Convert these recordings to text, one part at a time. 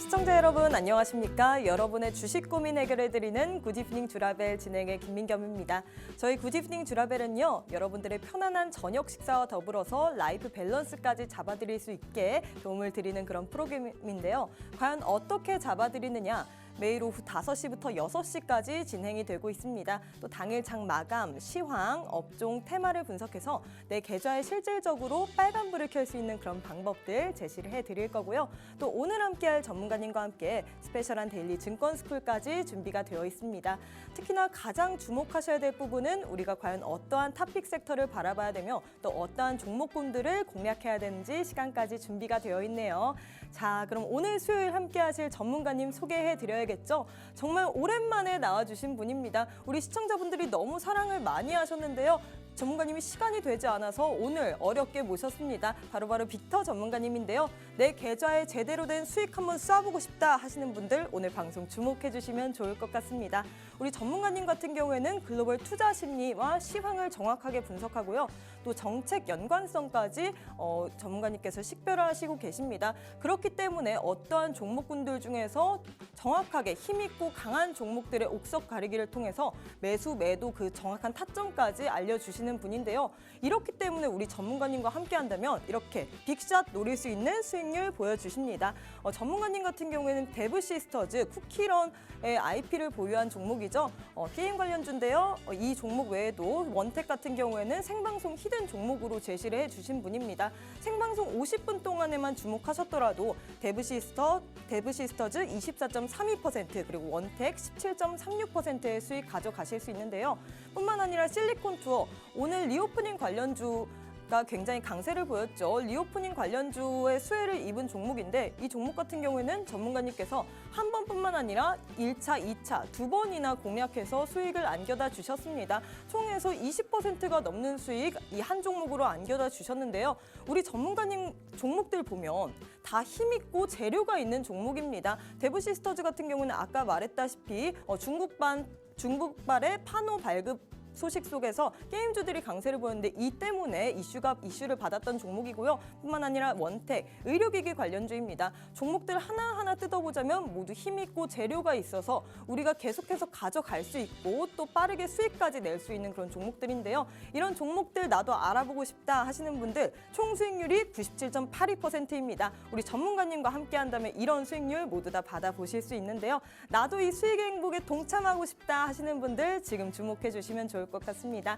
시청자 여러분 안녕하십니까? 여러분의 주식 고민 해결해드리는 굿이브닝 주라벨 진행의 김민겸입니다. 저희 굿이브닝 주라벨은요, 여러분들의 편안한 저녁 식사와 더불어서 라이프 밸런스까지 잡아드릴 수 있게 도움을 드리는 그런 프로그램인데요. 과연 어떻게 잡아드리느냐? 매일 오후 5시부터 6시까지 진행이 되고 있습니다. 또 당일 장 마감, 시황, 업종, 테마를 분석해서 내 계좌에 실질적으로 빨간불을 켤 수 있는 그런 방법들 제시를 해드릴 거고요. 또 오늘 함께할 전문가님과 함께 스페셜한 데일리 증권 스쿨까지 준비가 되어 있습니다. 특히나 가장 주목하셔야 될 부분은 우리가 과연 어떠한 탑픽 섹터를 바라봐야 되며 또 어떠한 종목군들을 공략해야 되는지 시간까지 준비가 되어 있네요. 자, 그럼 오늘 수요일 함께하실 전문가님 소개해드려야겠죠? 정말 오랜만에 나와주신 분입니다. 우리 시청자분들이 너무 사랑을 많이 하셨는데요. 전문가님이 시간이 되지 않아서 오늘 어렵게 모셨습니다. 바로바로 빅터 전문가님인데요. 내 계좌에 제대로 된 수익 한번 쏴보고 싶다 하시는 분들 오늘 방송 주목해 주시면 좋을 것 같습니다. 우리 전문가님 같은 경우에는 글로벌 투자 심리와 시황을 정확하게 분석하고요. 또 정책 연관성까지 전문가님께서 식별하시고 계십니다. 그렇기 때문에 어떠한 종목군들 중에서 정확하게 힘있고 강한 종목들의 옥석 가리기를 통해서 매수, 매도 그 정확한 타점까지 알려주시는 분인데요. 이렇기 때문에 우리 전문가님과 함께한다면 이렇게 빅샷 노릴 수 있는 수익률 보여주십니다. 전문가님 같은 경우에는 데브시스터즈, 쿠키런의 IP를 보유한 종목이죠. 게임 관련주인데요. 이 종목 외에도 원택 같은 경우에는 생방송 히든 종목으로 제시를 해주신 분입니다. 생방송 50분 동안에만 주목하셨더라도 데브시스터즈 24.32% 그리고 원택 17.36%의 수익 가져가실 수 있는데요. 뿐만 아니라 실리콘 투어, 오늘 리오프닝 관련주가 굉장히 강세를 보였죠. 리오프닝 관련주의 수혜를 입은 종목인데 이 종목 같은 경우에는 전문가님께서 한 번뿐만 아니라 1차, 2차 두 번이나 공략해서 수익을 안겨다 주셨습니다. 총에서 20%가 넘는 수익 이 한 종목으로 안겨다 주셨는데요. 우리 전문가님 종목들 보면 다 힘있고 재료가 있는 종목입니다. 데브시스터즈 같은 경우는 아까 말했다시피 중국발의 파노 발급 소식 속에서 게임주들이 강세를 보였는데 이 때문에 이슈를 받았던 종목이고요. 뿐만 아니라 원택, 의료기기 관련주입니다. 종목들 하나하나 뜯어보자면 모두 힘있고 재료가 있어서 우리가 계속해서 가져갈 수 있고 또 빠르게 수익까지 낼 수 있는 그런 종목들인데요. 이런 종목들 나도 알아보고 싶다 하시는 분들 총 수익률이 97.82%입니다. 우리 전문가님과 함께한다면 이런 수익률 모두 다 받아보실 수 있는데요. 나도 이 수익 행복에 동참하고 싶다 하시는 분들 지금 주목해 주시면 좋을 것 같습니다.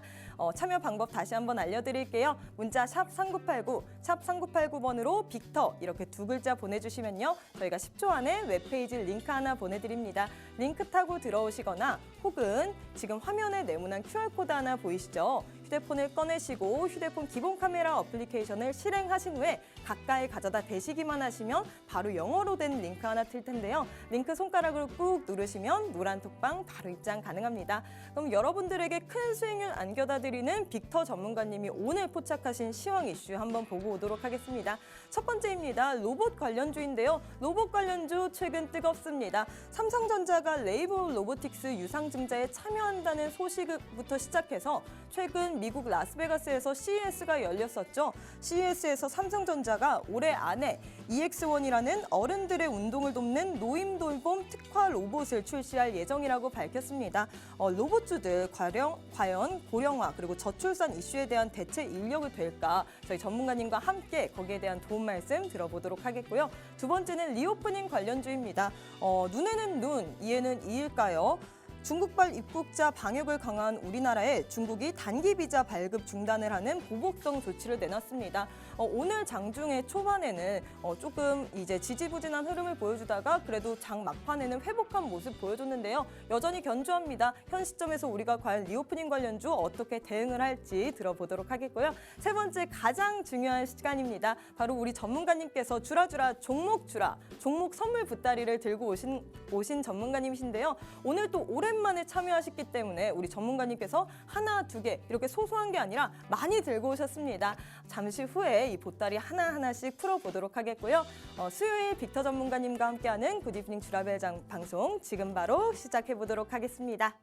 참여 방법 다시 한번 알려드릴게요. 문자 샵 3989, 샵 3989번으로 빅터 이렇게 두 글자 보내주시면요. 저희가 10초 안에 웹페이지 링크 하나 보내드립니다. 링크 타고 들어오시거나 혹은 지금 화면에 네모난 QR코드 하나 보이시죠? 휴대폰을 꺼내시고 휴대폰 기본 카메라 어플리케이션을 실행하신 후에 가까이 가져다 대시기만 하시면 바로 영어로 된 링크 하나 뜰 텐데요. 링크 손가락으로 꾹 누르시면 노란 톡방 바로 입장 가능합니다. 그럼 여러분들에게 큰 수익률 안겨다 드리는 빅터 전문가님이 오늘 포착하신 시황 이슈 한번 보고 오도록 하겠습니다. 첫 번째입니다. 로봇 관련주인데요. 로봇 관련주 최근 뜨겁습니다. 삼성전자가 레이브 로보틱스 유상증자에 참여한다는 소식부터 시작해서 최근 미국 라스베가스에서 CES가 열렸었죠. CES에서 삼성전자가 올해 안에 EX1이라는 어른들의 운동을 돕는 노인 돌봄 특화 로봇을 출시할 예정이라고 밝혔습니다. 로봇주들 과연 고령화 그리고 저출산 이슈에 대한 대체 인력이 될까? 저희 전문가님과 함께 거기에 대한 도움 말씀 들어보도록 하겠고요. 두 번째는 리오프닝 관련주입니다. 눈에는 눈, 이에는 이일까요? 중국발 입국자 방역을 강화한 우리나라에 중국이 단기 비자 발급 중단을 하는 보복성 조치를 내놨습니다. 오늘 장중에 초반에는 조금 이제 지지부진한 흐름을 보여주다가 그래도 장 막판에는 회복한 모습 보여줬는데요. 여전히 견조합니다. 현 시점에서 우리가 과연 리오프닝 관련주 어떻게 대응을 할지 들어보도록 하겠고요. 세 번째 가장 중요한 시간입니다. 바로 우리 전문가님께서 종목 선물 보따리를 들고 오신 전문가님이신데요. 오늘 또 오랜만에 참여하셨기 때문에 우리 전문가님께서 하나, 두 개 이렇게 소소한 게 아니라 많이 들고 오셨습니다. 잠시 후에 이 보따리 하나하나씩 풀어보도록 하겠고요. 수요일 빅터 전문가님과 함께하는 굿이브닝 주라벨 방송 지금 바로 시작해보도록 하겠습니다.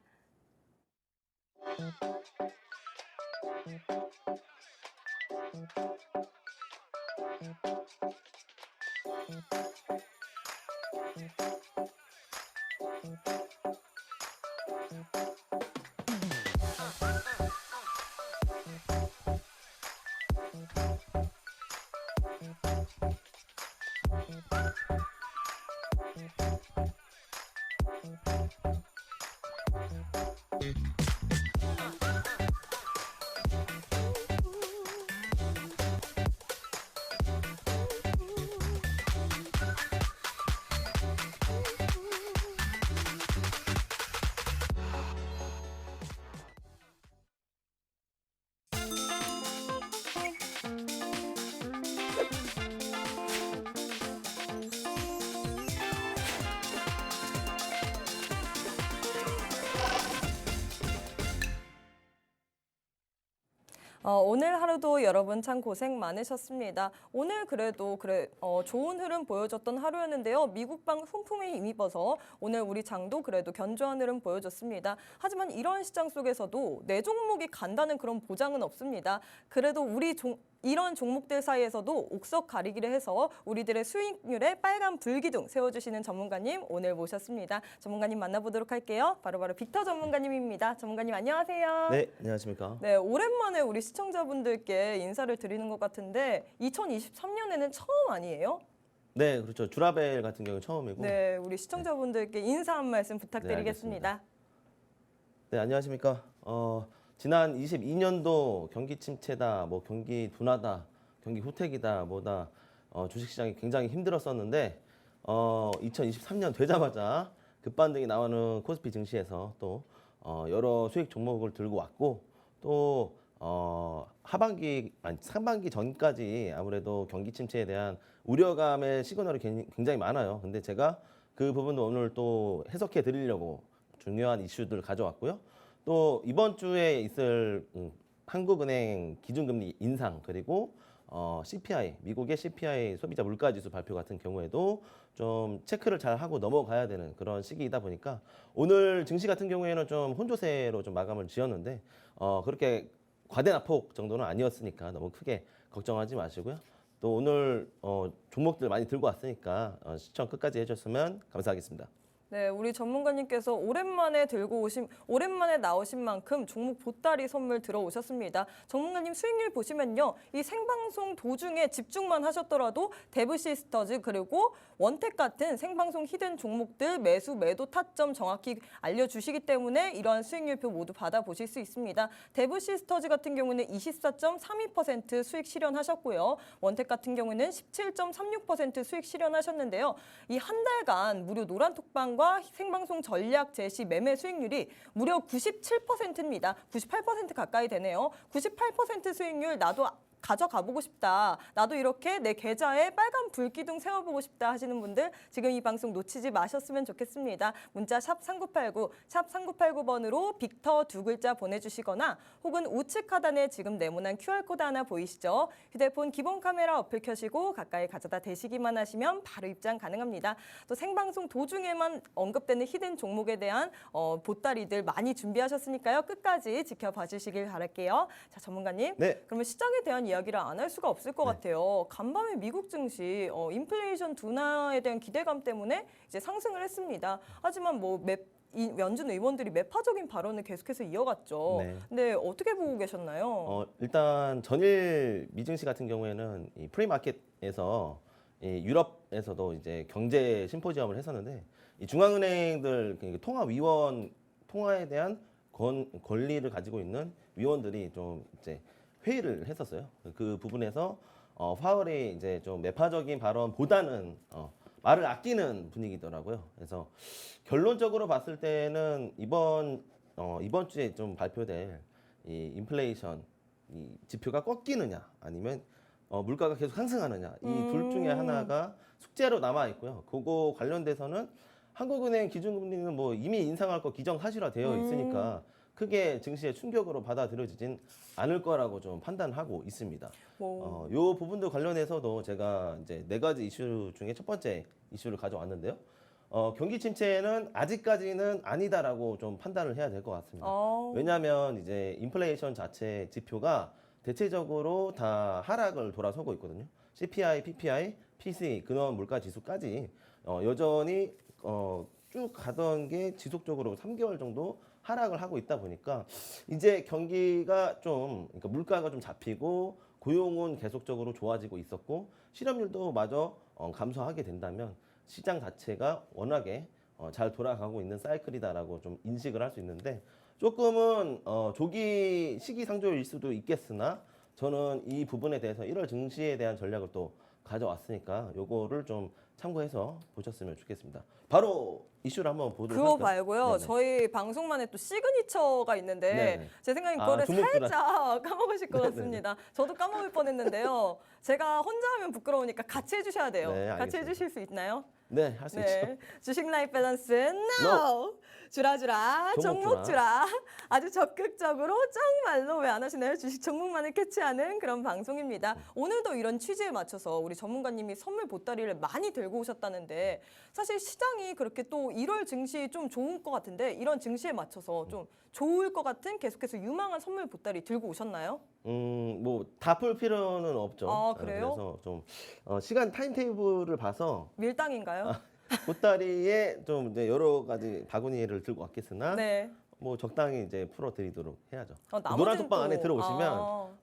오늘 하루도 여러분 참 고생 많으셨습니다. 오늘 그래도 좋은 흐름 보여줬던 하루였는데요. 미국방 훈풍에 힘입어서 오늘 우리 장도 그래도 견조한 흐름 보여줬습니다. 하지만 이런 시장 속에서도 내 종목이 간다는 그런 보장은 없습니다. 그래도 이런 종목들 사이에서도 옥석 가리기를 해서 우리들의 수익률에 빨간 불기둥 세워주시는 전문가님 오늘 모셨습니다. 전문가님 만나보도록 할게요. 바로 빅터 전문가님입니다. 전문가님 안녕하세요. 네, 안녕하십니까. 네, 오랜만에 우리 시청자분들께 인사를 드리는 것 같은데 2023년에는 처음 아니에요? 네, 그렇죠. 주라벨 같은 경우는 처음이고. 네, 우리 시청자분들께 인사 한 말씀 부탁드리겠습니다. 네, 안녕하십니까. 지난 22년도 경기 침체다, 뭐 경기 둔화다, 경기 후퇴기다, 뭐다 주식시장이 굉장히 힘들었었는데 2023년 되자마자 급반등이 나오는 코스피 증시에서 또 여러 수익 종목을 들고 왔고 또 상반기 전까지 아무래도 경기 침체에 대한 우려감의 시그널이 굉장히 많아요. 근데 제가 그 부분도 오늘 또 해석해 드리려고 중요한 이슈들 가져왔고요. 또 이번 주에 있을 한국은행 기준금리 인상 그리고 CPI, 미국의 CPI 소비자 물가지수 발표 같은 경우에도 좀 체크를 잘 하고 넘어가야 되는 그런 시기이다 보니까 오늘 증시 같은 경우에는 좀 혼조세로 좀 마감을 지었는데 그렇게 과대납폭 정도는 아니었으니까 너무 크게 걱정하지 마시고요. 또 오늘 종목들 많이 들고 왔으니까 시청 끝까지 해줬으면 감사하겠습니다. 네, 우리 전문가님께서 오랜만에 나오신 만큼 종목 보따리 선물 들어오셨습니다. 전문가님 수익률 보시면요. 이 생방송 도중에 집중만 하셨더라도 데브시스터즈 그리고 원택 같은 생방송 히든 종목들 매수 매도 타점 정확히 알려주시기 때문에 이러한 수익률표 모두 받아보실 수 있습니다. 데브시스터즈 같은 경우는 24.32% 수익 실현하셨고요. 원택 같은 경우는 17.36% 수익 실현하셨는데요. 이 한 달간 무료 노란톡방 생방송 전략 제시 매매 수익률이 무려 97%입니다. 98% 가까이 되네요. 98% 수익률 나도 가져가 보고 싶다. 나도 이렇게 내 계좌에 빨간 불기둥 세워보고 싶다 하시는 분들 지금 이 방송 놓치지 마셨으면 좋겠습니다. 문자 샵 3989, 샵 3989번으로 빅터 두 글자 보내주시거나 혹은 우측 하단에 지금 네모난 QR코드 하나 보이시죠? 휴대폰 기본 카메라 어플 켜시고 가까이 가져다 대시기만 하시면 바로 입장 가능합니다. 또 생방송 도중에만 언급되는 히든 종목에 대한 보따리들 많이 준비하셨으니까요. 끝까지 지켜봐 주시길 바랄게요. 자, 전문가님. 네. 그러면 시장에 대한 이야기를 안 할 수가 없을 것 같아요. 간밤에 미국 증시 인플레이션 둔화에 대한 기대감 때문에 이제 상승을 했습니다. 하지만 연준 의원들이 매파적인 발언을 계속해서 이어갔죠. 네. 근데 어떻게 보고 계셨나요? 일단 전일 미증시 같은 경우에는 이 프리마켓에서 이 유럽에서도 이제 경제 심포지엄을 했었는데 이 중앙은행들 통화위원 통화에 대한 권리를 가지고 있는 위원들이 좀 이제 회의를 했었어요. 그 부분에서 파월이 이제 좀 매파적인 발언보다는 말을 아끼는 분위기더라고요. 그래서 결론적으로 봤을 때는 이번 주에 좀 발표될 이 인플레이션 이 지표가 꺾이느냐 아니면 물가가 계속 상승하느냐 이 둘 중에 하나가 숙제로 남아 있고요. 그거 관련돼서는 한국은행 기준금리는 뭐 이미 인상할 거 기정사실화 되어 있으니까 크게 증시의 충격으로 받아들여지진 않을 거라고 좀 판단하고 있습니다. 요 부분도 관련해서도 제가 이제 4가지 이슈 중에 첫 번째 이슈를 가져왔는데요. 경기 침체는 아직까지는 아니다라고 좀 판단을 해야 될 것 같습니다. 왜냐하면 이제 인플레이션 자체 지표가 대체적으로 다 하락을 돌아서고 있거든요. CPI, PPI PC, 근원 물가 지수까지 여전히 쭉 가던 게 지속적으로 3개월 정도 하락을 하고 있다 보니까 이제 경기가 좀 그러니까 물가가 좀 잡히고 고용은 계속적으로 좋아지고 있었고 실업률도 마저 감소하게 된다면 시장 자체가 워낙에 잘 돌아가고 있는 사이클이다라고 좀 인식을 할 수 있는데 조금은 조기 시기상조일 수도 있겠으나 저는 이 부분에 대해서 1월 증시에 대한 전략을 또 가져왔으니까 요거를 좀 참고해서 보셨으면 좋겠습니다. 바로 이슈를 한번 보도록 그거 할까요? 말고요. 네네. 저희 방송만의 또 시그니처가 있는데 네네. 제 생각엔 아, 그거를 종목들아. 살짝 까먹으실 것 네네네. 같습니다. 저도 까먹을 뻔했는데요. 제가 혼자 하면 부끄러우니까 같이 해주셔야 돼요. 네, 같이 알겠습니다. 해주실 수 있나요? 네, 할 수 있죠. 네, 주식 라이프 밸런스 NO! 주라주라, 종목 종목 주라. 아주 적극적으로 정말로 왜 안 하시나요? 주식 종목만을 캐치하는 그런 방송입니다. 오늘도 이런 취지에 맞춰서 우리 전문가님이 선물 보따리를 많이 들고 오셨다는데 사실 시장이 그렇게 또 1월 증시 좀 좋은 것 같은데 이런 증시에 맞춰서 좀 좋을 것 같은 계속해서 유망한 선물 보따리 들고 오셨나요? 뭐 다 풀 필요는 없죠. 아, 그래요? 그래서 좀 시간 타임테이블을 봐서 밀당인가요? 보따리에 좀 이제 여러 가지 바구니를 들고 왔겠으나 네. 뭐 적당히 이제 풀어드리도록 해야죠. 나머지는 노란 톡방 또- 안에 들어오시면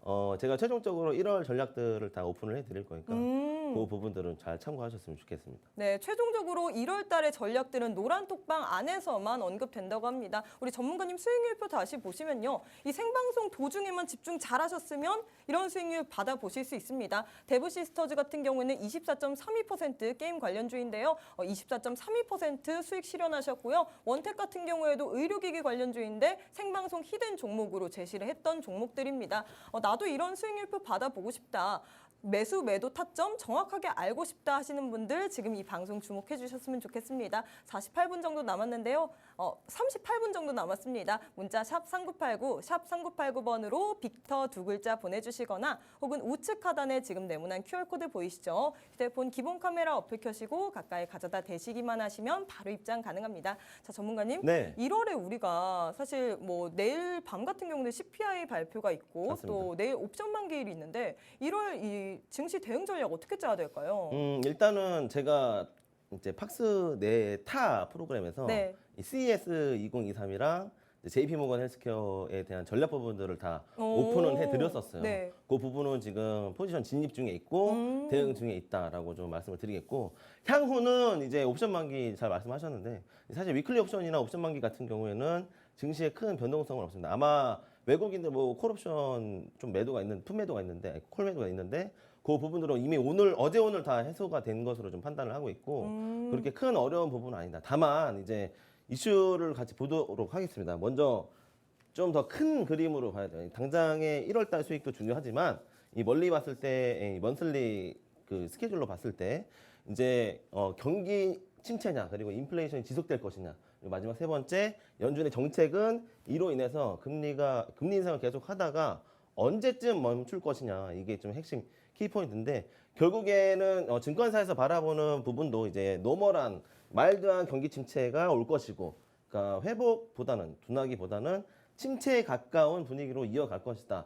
아. 제가 최종적으로 1월 전략들을 다 오픈을 해드릴 거니까 음. 그 부분들은 잘 참고하셨으면 좋겠습니다. 네, 최종적으로 1월 달의 전략들은 노란 톡방 안에서만 언급된다고 합니다. 우리 전문가님 수익률표 다시 보시면요. 이 생방송 도중에만 집중 잘하셨으면 이런 수익률 받아보실 수 있습니다. 데브시스터즈 같은 경우에는 24.32% 게임 관련주인데요. 24.32% 수익 실현하셨고요. 원택 같은 경우에도 의료기기 관련주인데 생방송 히든 종목으로 제시를 했던 종목들입니다. 나도 이런 수익률표 받아보고 싶다. 매수 매도 타점 정확하게 알고 싶다 하시는 분들 지금 이 방송 주목해 주셨으면 좋겠습니다. 48분 정도 남았는데요. 38분 정도 남았습니다. 문자 샵 3989, 샵 3989번으로 빅터 두 글자 보내주시거나 혹은 우측 하단에 지금 네모난 QR코드 보이시죠? 휴대폰 기본 카메라 어플 켜시고 가까이 가져다 대시기만 하시면 바로 입장 가능합니다. 자, 전문가님. 네. 1월에 우리가 사실 뭐 내일 밤 같은 경우는 CPI 발표가 있고 맞습니다. 또 내일 옵션 만기일이 있는데 1월 이 증시 대응 전략 어떻게 짜야 될까요? 일단은 제가 이제 팍스 내 타 프로그램에서 네. 이 CES 2023이랑 JP모건 헬스케어에 대한 전략 부분들을 다 오. 오픈을 해드렸었어요. 네. 그 부분은 지금 포지션 진입 중에 있고 대응 중에 있다라고 좀 말씀을 드리겠고 향후는 이제 옵션 만기 잘 말씀하셨는데 사실 위클리 옵션이나 옵션 만기 같은 경우에는 증시에 큰 변동성은 없습니다. 아마 외국인들 뭐 콜옵션 좀 매도가 있는 풋 매도가 있는데 콜 매도가 있는데 그 부분으로 이미 어제 오늘 다 해소가 된 것으로 좀 판단을 하고 있고 그렇게 큰 어려운 부분은 아니다. 다만 이제 이슈를 같이 보도록 하겠습니다. 먼저 좀 더 큰 그림으로 봐야 돼요. 당장의 1월달 수익도 중요하지만 이 멀리 봤을 때 먼슬리 그 스케줄로 봤을 때 이제 경기 침체냐 그리고 인플레이션이 지속될 것이냐 그리고 마지막 세 번째 연준의 정책은 이로 인해서 금리 인상을 계속 하다가 언제쯤 멈출 것이냐 이게 좀 핵심 키포인트인데 결국에는 증권사에서 바라보는 부분도 이제 노멀한 마일드한 경기 침체가 올 것이고 그러니까 회복보다는 둔하기보다는 침체에 가까운 분위기로 이어갈 것이다.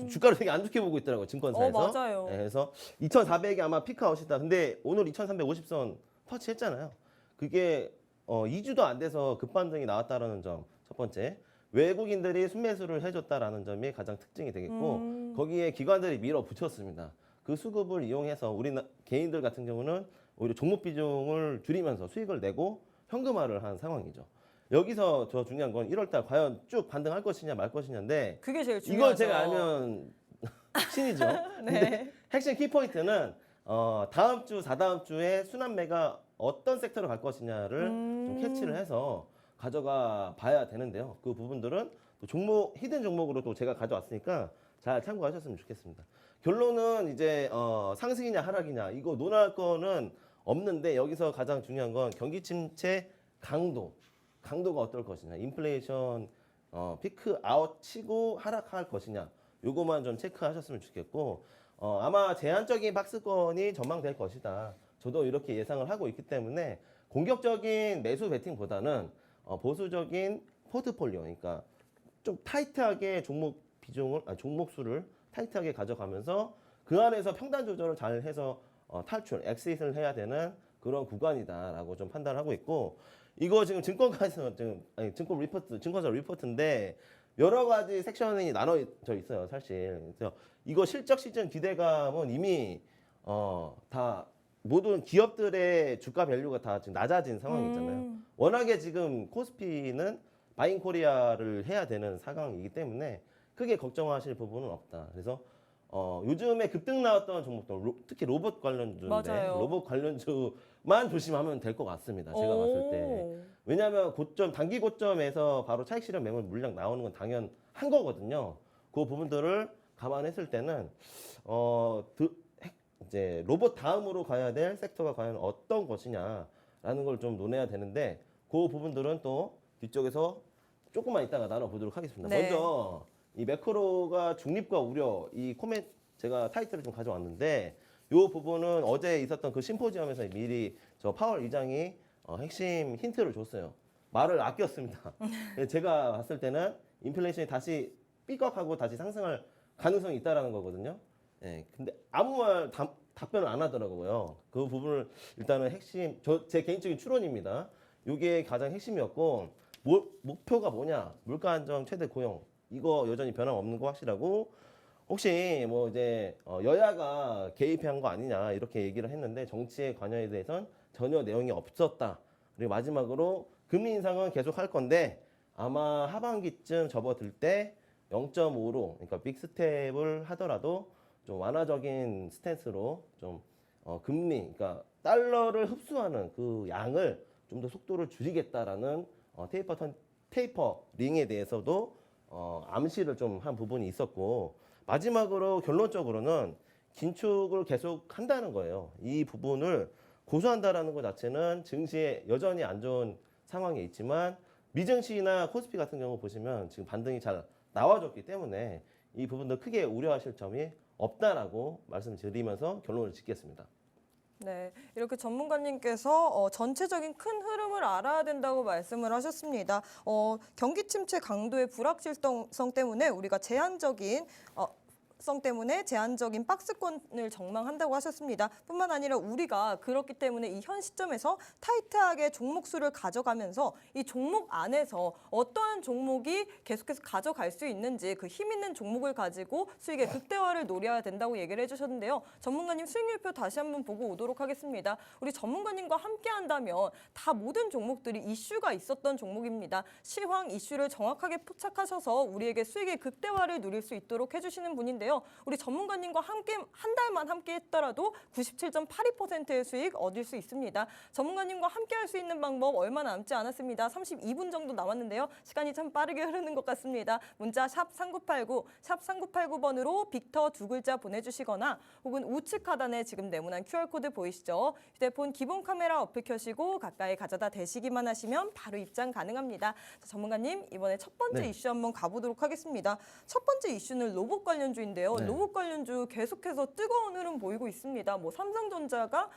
주가를 되게 안 좋게 보고 있더라고요. 증권사에서. 맞아요. 네, 그래서 2,400이 아마 피크아웃이다. 근데 오늘 2,350선 터치했잖아요. 그게 2주도 안 돼서 급반등이 나왔다라는 점 첫 번째. 외국인들이 순매수를 해줬다라는 점이 가장 특징이 되겠고 거기에 기관들이 밀어붙였습니다. 그 수급을 이용해서 우리 개인들 같은 경우는 오히려 종목 비중을 줄이면서 수익을 내고 현금화를 한 상황이죠. 여기서 더 중요한 건 1월달 과연 쭉 반등할 것이냐 말 것이냐인데 그게 제일 중요하죠. 이걸 제가 알면 신이죠. 근데 핵심 키포인트는 다음 주, 4다음 주에 순환매가 어떤 섹터로 갈 것이냐를 좀 캐치를 해서 가져가 봐야 되는데요. 그 부분들은 또 히든 종목으로 또 제가 가져왔으니까 잘 참고하셨으면 좋겠습니다. 결론은 이제 상승이냐 하락이냐 이거 논할 거는 없는데 여기서 가장 중요한 건 경기 침체 강도가 어떨 것이냐 인플레이션 피크 아웃 치고 하락할 것이냐 요거만 좀 체크하셨으면 좋겠고 아마 제한적인 박스권이 전망될 것이다. 저도 이렇게 예상을 하고 있기 때문에 공격적인 매수 베팅보다는 보수적인 포트폴리오 그러니까 좀 타이트하게 종목 수를 타이트하게 가져가면서 그 안에서 평단 조절을 잘 해서 탈출, 엑시트를 해야 되는 그런 구간이다라고 좀 판단하고 있고 이거 지금 증권가에서 지금 아니, 증권사 리포트인데 여러 가지 섹션이 나눠져 있어요, 사실. 그래서 이거 실적 시즌 기대감은 이미 다 모든 기업들의 주가 밸류가 다 지금 낮아진 상황이잖아요. 워낙에 지금 코스피는 바잉 코리아를 해야 되는 상황이기 때문에 크게 걱정하실 부분은 없다. 그래서 요즘에 급등 나왔던 종목들, 특히 로봇 관련주인데 맞아요. 로봇 관련주만 조심하면 될 것 같습니다. 제가 봤을 때. 왜냐하면 고점, 단기 고점에서 바로 차익 실현 매물 물량 나오는 건 당연한 거거든요. 그 부분들을 감안했을 때는 이제 로봇 다음으로 가야 될 섹터가 과연 어떤 것이냐라는 걸 좀 논해야 되는데 그 부분들은 또 뒤쪽에서 조금만 이따가 나눠보도록 하겠습니다. 네. 먼저 이 매크로가 중립과 우려 이 코멘 제가 타이틀을 좀 가져왔는데 이 부분은 어제 있었던 그 심포지엄에서 미리 저 파월 의장이 핵심 힌트를 줬어요. 말을 아꼈습니다. 제가 봤을 때는 인플레이션이 다시 삐걱하고 다시 상승할 가능성이 있다라는 거거든요. 예, 근데 아무 말 답변을 안 하더라고요. 그 부분을 일단은 핵심, 제 개인적인 추론입니다. 이게 가장 핵심이었고, 목표가 뭐냐? 물가 안정, 최대 고용. 이거 여전히 변함없는 거 확실하고, 혹시 뭐 이제 여야가 개입한 거 아니냐 이렇게 얘기를 했는데 정치의 관여에 대해선 전혀 내용이 없었다. 그리고 마지막으로 금리 인상은 계속 할 건데 아마 하반기쯤 접어들 때 0.5로 그러니까 빅스텝을 하더라도 좀 완화적인 스탠스로 좀 금리 그러니까 달러를 흡수하는 그 양을 좀 더 속도를 줄이겠다라는 테이퍼 링에 대해서도 암시를 좀 한 부분이 있었고 마지막으로 결론적으로는 긴축을 계속 한다는 거예요. 이 부분을 고수한다라는 것 자체는 증시에 여전히 안 좋은 상황에 있지만 미증시나 코스피 같은 경우 보시면 지금 반등이 잘 나와줬기 때문에 이 부분도 크게 우려하실 점이 없다라고 말씀드리면서 결론을 짓겠습니다. 네, 이렇게 전문가님께서 전체적인 큰 흐름을 알아야 된다고 말씀을 하셨습니다. 경기 침체 강도의 불확실성 때문에 우리가 제한적인 박스권을 전망한다고 하셨습니다. 뿐만 아니라 우리가 그렇기 때문에 이 현 시점에서 타이트하게 종목 수를 가져가면서 이 종목 안에서 어떠한 종목이 계속해서 가져갈 수 있는지 그 힘 있는 종목을 가지고 수익의 극대화를 노려야 된다고 얘기를 해주셨는데요. 전문가님 수익률표 다시 한번 보고 오도록 하겠습니다. 우리 전문가님과 함께 한다면 다 모든 종목들이 이슈가 있었던 종목입니다. 시황 이슈를 정확하게 포착하셔서 우리에게 수익의 극대화를 누릴 수 있도록 해주시는 분인데요. 우리 전문가님과 함께 한 달만 함께 했더라도 97.82%의 수익 얻을 수 있습니다. 전문가님과 함께 할 수 있는 방법 얼마 남지 않았습니다. 32분 정도 남았는데요. 시간이 참 빠르게 흐르는 것 같습니다. 문자 샵 3989, 샵 3989번으로 빅터 두 글자 보내주시거나 혹은 우측 하단에 지금 네모난 QR코드 보이시죠? 휴대폰 기본 카메라 어플 켜시고 가까이 가져다 대시기만 하시면 바로 입장 가능합니다. 자, 전문가님 이번에 첫 번째 네. 이슈 한번 가보도록 하겠습니다. 첫 번째 이슈는 로봇 관련주인데요. 네. 로봇 관련주 계속해서 뜨거운 흐름 보이고 있습니다. 뭐 삼성전자가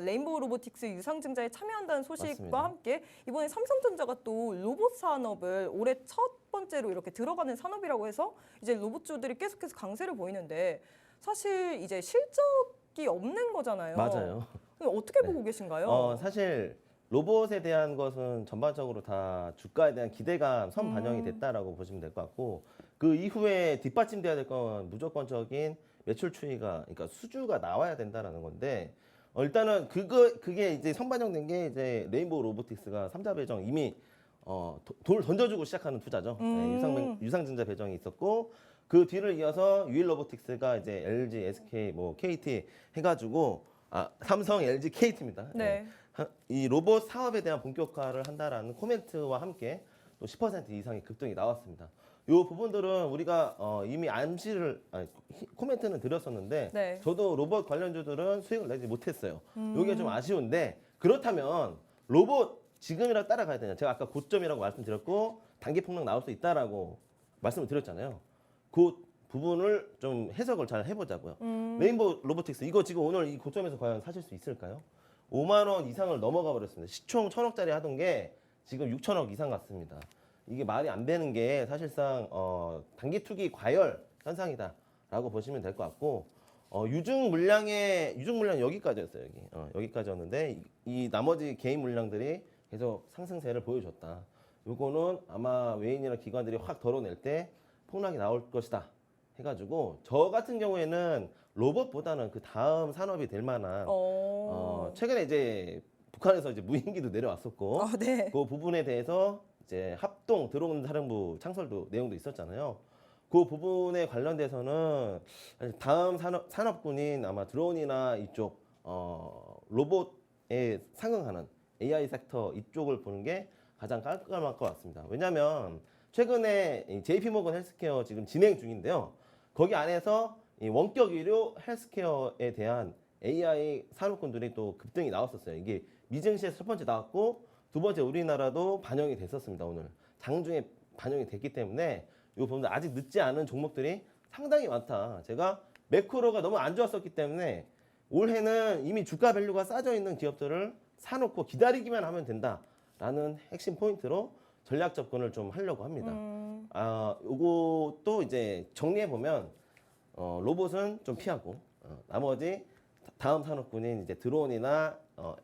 레인보우 로보틱스 유상증자에 참여한다는 소식과 맞습니다. 함께 이번에 삼성전자가 또 로봇 산업을 올해 첫 번째로 이렇게 들어가는 산업이라고 해서 이제 로봇주들이 계속해서 강세를 보이는데 사실 이제 실적이 없는 거잖아요. 맞아요. 어떻게 네. 보고 계신가요? 사실 로봇에 대한 것은 전반적으로 다 주가에 대한 기대감 선 반영이 됐다라고 보시면 될 것 같고 그 이후에 뒷받침돼야 될 건 무조건적인 매출 추이가 그러니까 수주가 나와야 된다라는 건데 일단은 그게 이제 선반영된 게 이제 레인보우 로보틱스가 3자 배정 이미 돈을 던져주고 시작하는 투자죠. 네, 유상증자 배정이 있었고 그 뒤를 이어서 유일 로보틱스가 이제 LG, SK, 뭐 KT 해가지고 삼성, LG, KT입니다. 네. 이 로봇 사업에 대한 본격화를 한다라는 코멘트와 함께 또 10% 이상의 급등이 나왔습니다. 이 부분들은 우리가 이미 코멘트는 드렸었는데 네. 저도 로봇 관련주들은 수익을 내지 못했어요. 이게 좀 아쉬운데 그렇다면 로봇 지금이라도 따라가야 되냐? 제가 아까 고점이라고 말씀드렸고 단기 폭락 나올 수 있다라고 말씀을 드렸잖아요. 그 부분을 좀 해석을 잘 해보자고요. 레인보우 로보틱스 이거 지금 오늘 이 고점에서 과연 사실 수 있을까요? 5만 원 이상을 넘어가 버렸습니다. 시총 1,000억짜리 하던 게 지금 6천억 이상 갔습니다. 이게 말이 안 되는 게 사실상 단기 투기 과열 현상이다라고 보시면 될 것 같고 유증 물량 여기까지였어요. 여기까지였는데 이 나머지 개인 물량들이 계속 상승세를 보여줬다. 요거는 아마 외인이나 기관들이 확 덜어낼 때 폭락이 나올 것이다. 해가지고 저 같은 경우에는 로봇보다는 그 다음 산업이 될 만한 최근에 이제 북한에서 이제 무인기도 내려왔었고 네. 그 부분에 대해서 이제 합동 드론 사령부 창설도 내용도 있었잖아요. 그 부분에 관련돼서는 다음 산업군인 아마 드론이나 이쪽 로봇에 상응하는 AI 섹터 이쪽을 보는 게 가장 깔끔할 것 같습니다. 왜냐하면 최근에 JP모건 헬스케어 지금 진행 중인데요. 거기 안에서 이 원격 의료 헬스케어에 대한 AI 산업군들이 또 급등이 나왔었어요. 이게 미증시에서 첫 번째 나왔고 두 번째 우리나라도 반영이 됐었습니다. 오늘 장중에 반영이 됐기 때문에 이 부분들 아직 늦지 않은 종목들이 상당히 많다. 제가 매크로가 너무 안 좋았었기 때문에 올해는 이미 주가 밸류가 싸져 있는 기업들을 사놓고 기다리기만 하면 된다라는 핵심 포인트로 전략 접근을 좀 하려고 합니다. 요것도 이제 정리해 보면 로봇은 좀 피하고 나머지 다음 산업군인 이제 드론이나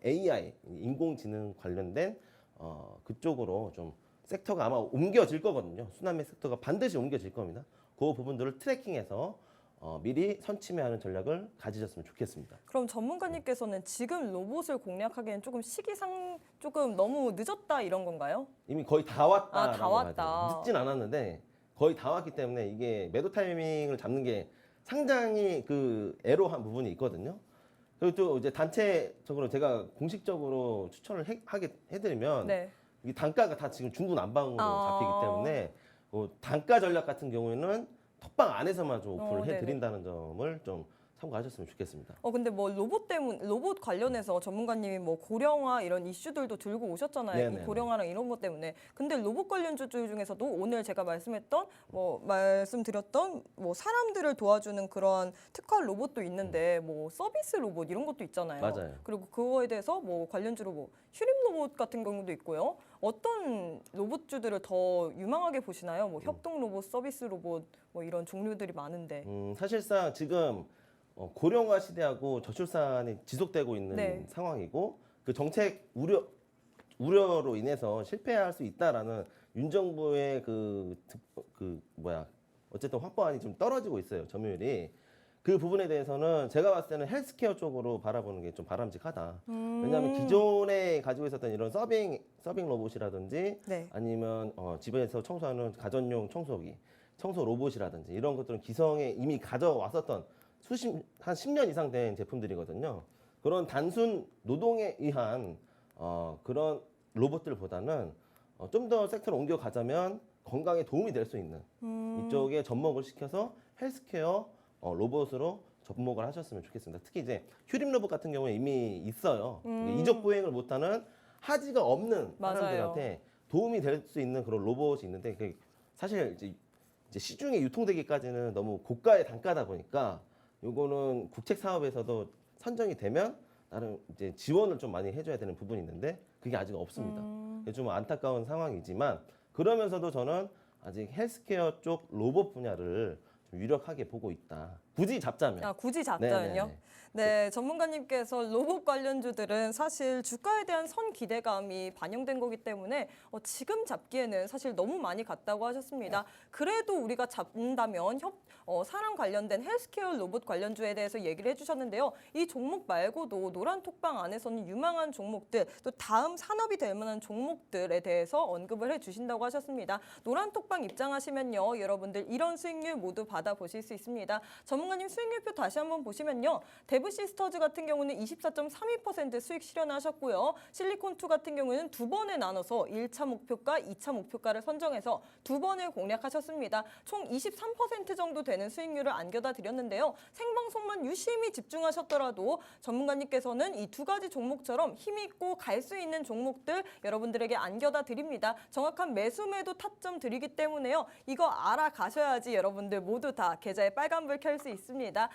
AI 인공지능 관련된 그쪽으로 좀 섹터가 아마 옮겨질 거거든요. 수남의 섹터가 반드시 옮겨질 겁니다. 그 부분들을 트래킹해서 미리 선침해하는 전략을 가지셨으면 좋겠습니다. 그럼 전문가님께서는 지금 로봇을 공략하기엔 조금 시기상 조금 너무 늦었다 이런 건가요? 이미 거의 다 왔다. 다 왔다. 늦진 않았는데 거의 다 왔기 때문에 이게 매도 타이밍을 잡는 게 상당히 그 애로한 부분이 있거든요. 그리고 또 이제 단체적으로 제가 공식적으로 추천을 하게 해드리면 네. 이 단가가 다 지금 중구난방으로 잡히기 때문에 단가 전략 같은 경우에는 톡방 안에서만 좀 오픈을 해드린다는 점을 좀 참고하셨으면 좋겠습니다. 근데 뭐 로봇 관련해서 전문가님이 뭐 고령화 이런 이슈들도 들고 오셨잖아요. 네네네. 이 고령화랑 이런 것 때문에. 근데 로봇 관련주들 중에서도 오늘 제가 말씀드렸던 뭐 사람들을 도와주는 그런 특화 로봇도 있는데 뭐 서비스 로봇 이런 것도 있잖아요. 맞아요. 그리고 그거에 대해서 뭐 관련주로 뭐 휴림 로봇 같은 경우도 있고요. 어떤 로봇주들을 더 유망하게 보시나요? 뭐 협동 로봇, 서비스 로봇 뭐 이런 종류들이 많은데. 사실상 지금 고령화 시대하고 저출산이 지속되고 있는 네. 상황이고 그 정책 우려로 인해서 실패할 수 있다라는 윤 정부의 어쨌든 확보안이 좀 떨어지고 있어요. 점유율이. 그 부분에 대해서는 제가 봤을 때는 헬스케어 쪽으로 바라보는 게 좀 바람직하다. 왜냐하면 기존에 가지고 있었던 이런 서빙 로봇이라든지 네. 아니면 집에서 청소하는 가전용 청소기, 청소 로봇이라든지 이런 것들은 기성에 이미 가져왔었던 한 10년 이상 된 제품들이거든요. 그런 단순 노동에 의한 그런 로봇들보다는 좀 더 섹터로 옮겨가자면 건강에 도움이 될 수 있는 이쪽에 접목을 시켜서 헬스케어 로봇으로 접목을 하셨으면 좋겠습니다. 특히 이제 휴림 로봇 같은 경우에 이미 있어요. 이적 보행을 못하는 하지가 없는 사람들한테 도움이 될 수 있는 그런 로봇이 있는데 사실 이제 시중에 유통되기까지는 너무 고가의 단가다 보니까 요거는 국책 사업에서도 선정이 되면 나름 이제 지원을 좀 많이 해줘야 되는 부분이 있는데 그게 아직 없습니다. 좀 안타까운 상황이지만 그러면서도 저는 아직 헬스케어 쪽 로봇 분야를 좀 유력하게 보고 있다. 굳이 잡자면. 굳이 잡자면요? 네네네. 네, 전문가님께서 로봇 관련주들은 사실 주가에 대한 선 기대감이 반영된 거기 때문에 지금 잡기에는 사실 너무 많이 갔다고 하셨습니다. 그래도 우리가 잡는다면 사람 관련된 헬스케어 로봇 관련주에 대해서 얘기를 해주셨는데요. 이 종목 말고도 노란 톡방 안에서는 유망한 종목들, 또 다음 산업이 될 만한 종목들에 대해서 언급을 해주신다고 하셨습니다. 노란 톡방 입장하시면요, 여러분들 이런 수익률 모두 받아보실 수 있습니다. 전문가님 수익률표 다시 한번 보시면요. 데브시스터즈 같은 경우는 24.32% 수익 실현하셨고요. 실리콘2 같은 경우는 두 번에 나눠서 1차 목표가, 2차 목표가를 선정해서 두 번을 공략하셨습니다. 총 23% 정도 되는 수익률을 안겨다 드렸는데요. 생방송만 유심히 집중하셨더라도 전문가님께서는 이 두 가지 종목처럼 힘있고 갈 수 있는 종목들 여러분들에게 안겨다 드립니다. 정확한 매수 매도 타점 드리기 때문에요. 이거 알아가셔야지 여러분들 모두 다 계좌에 빨간불 켤 수 있습니다.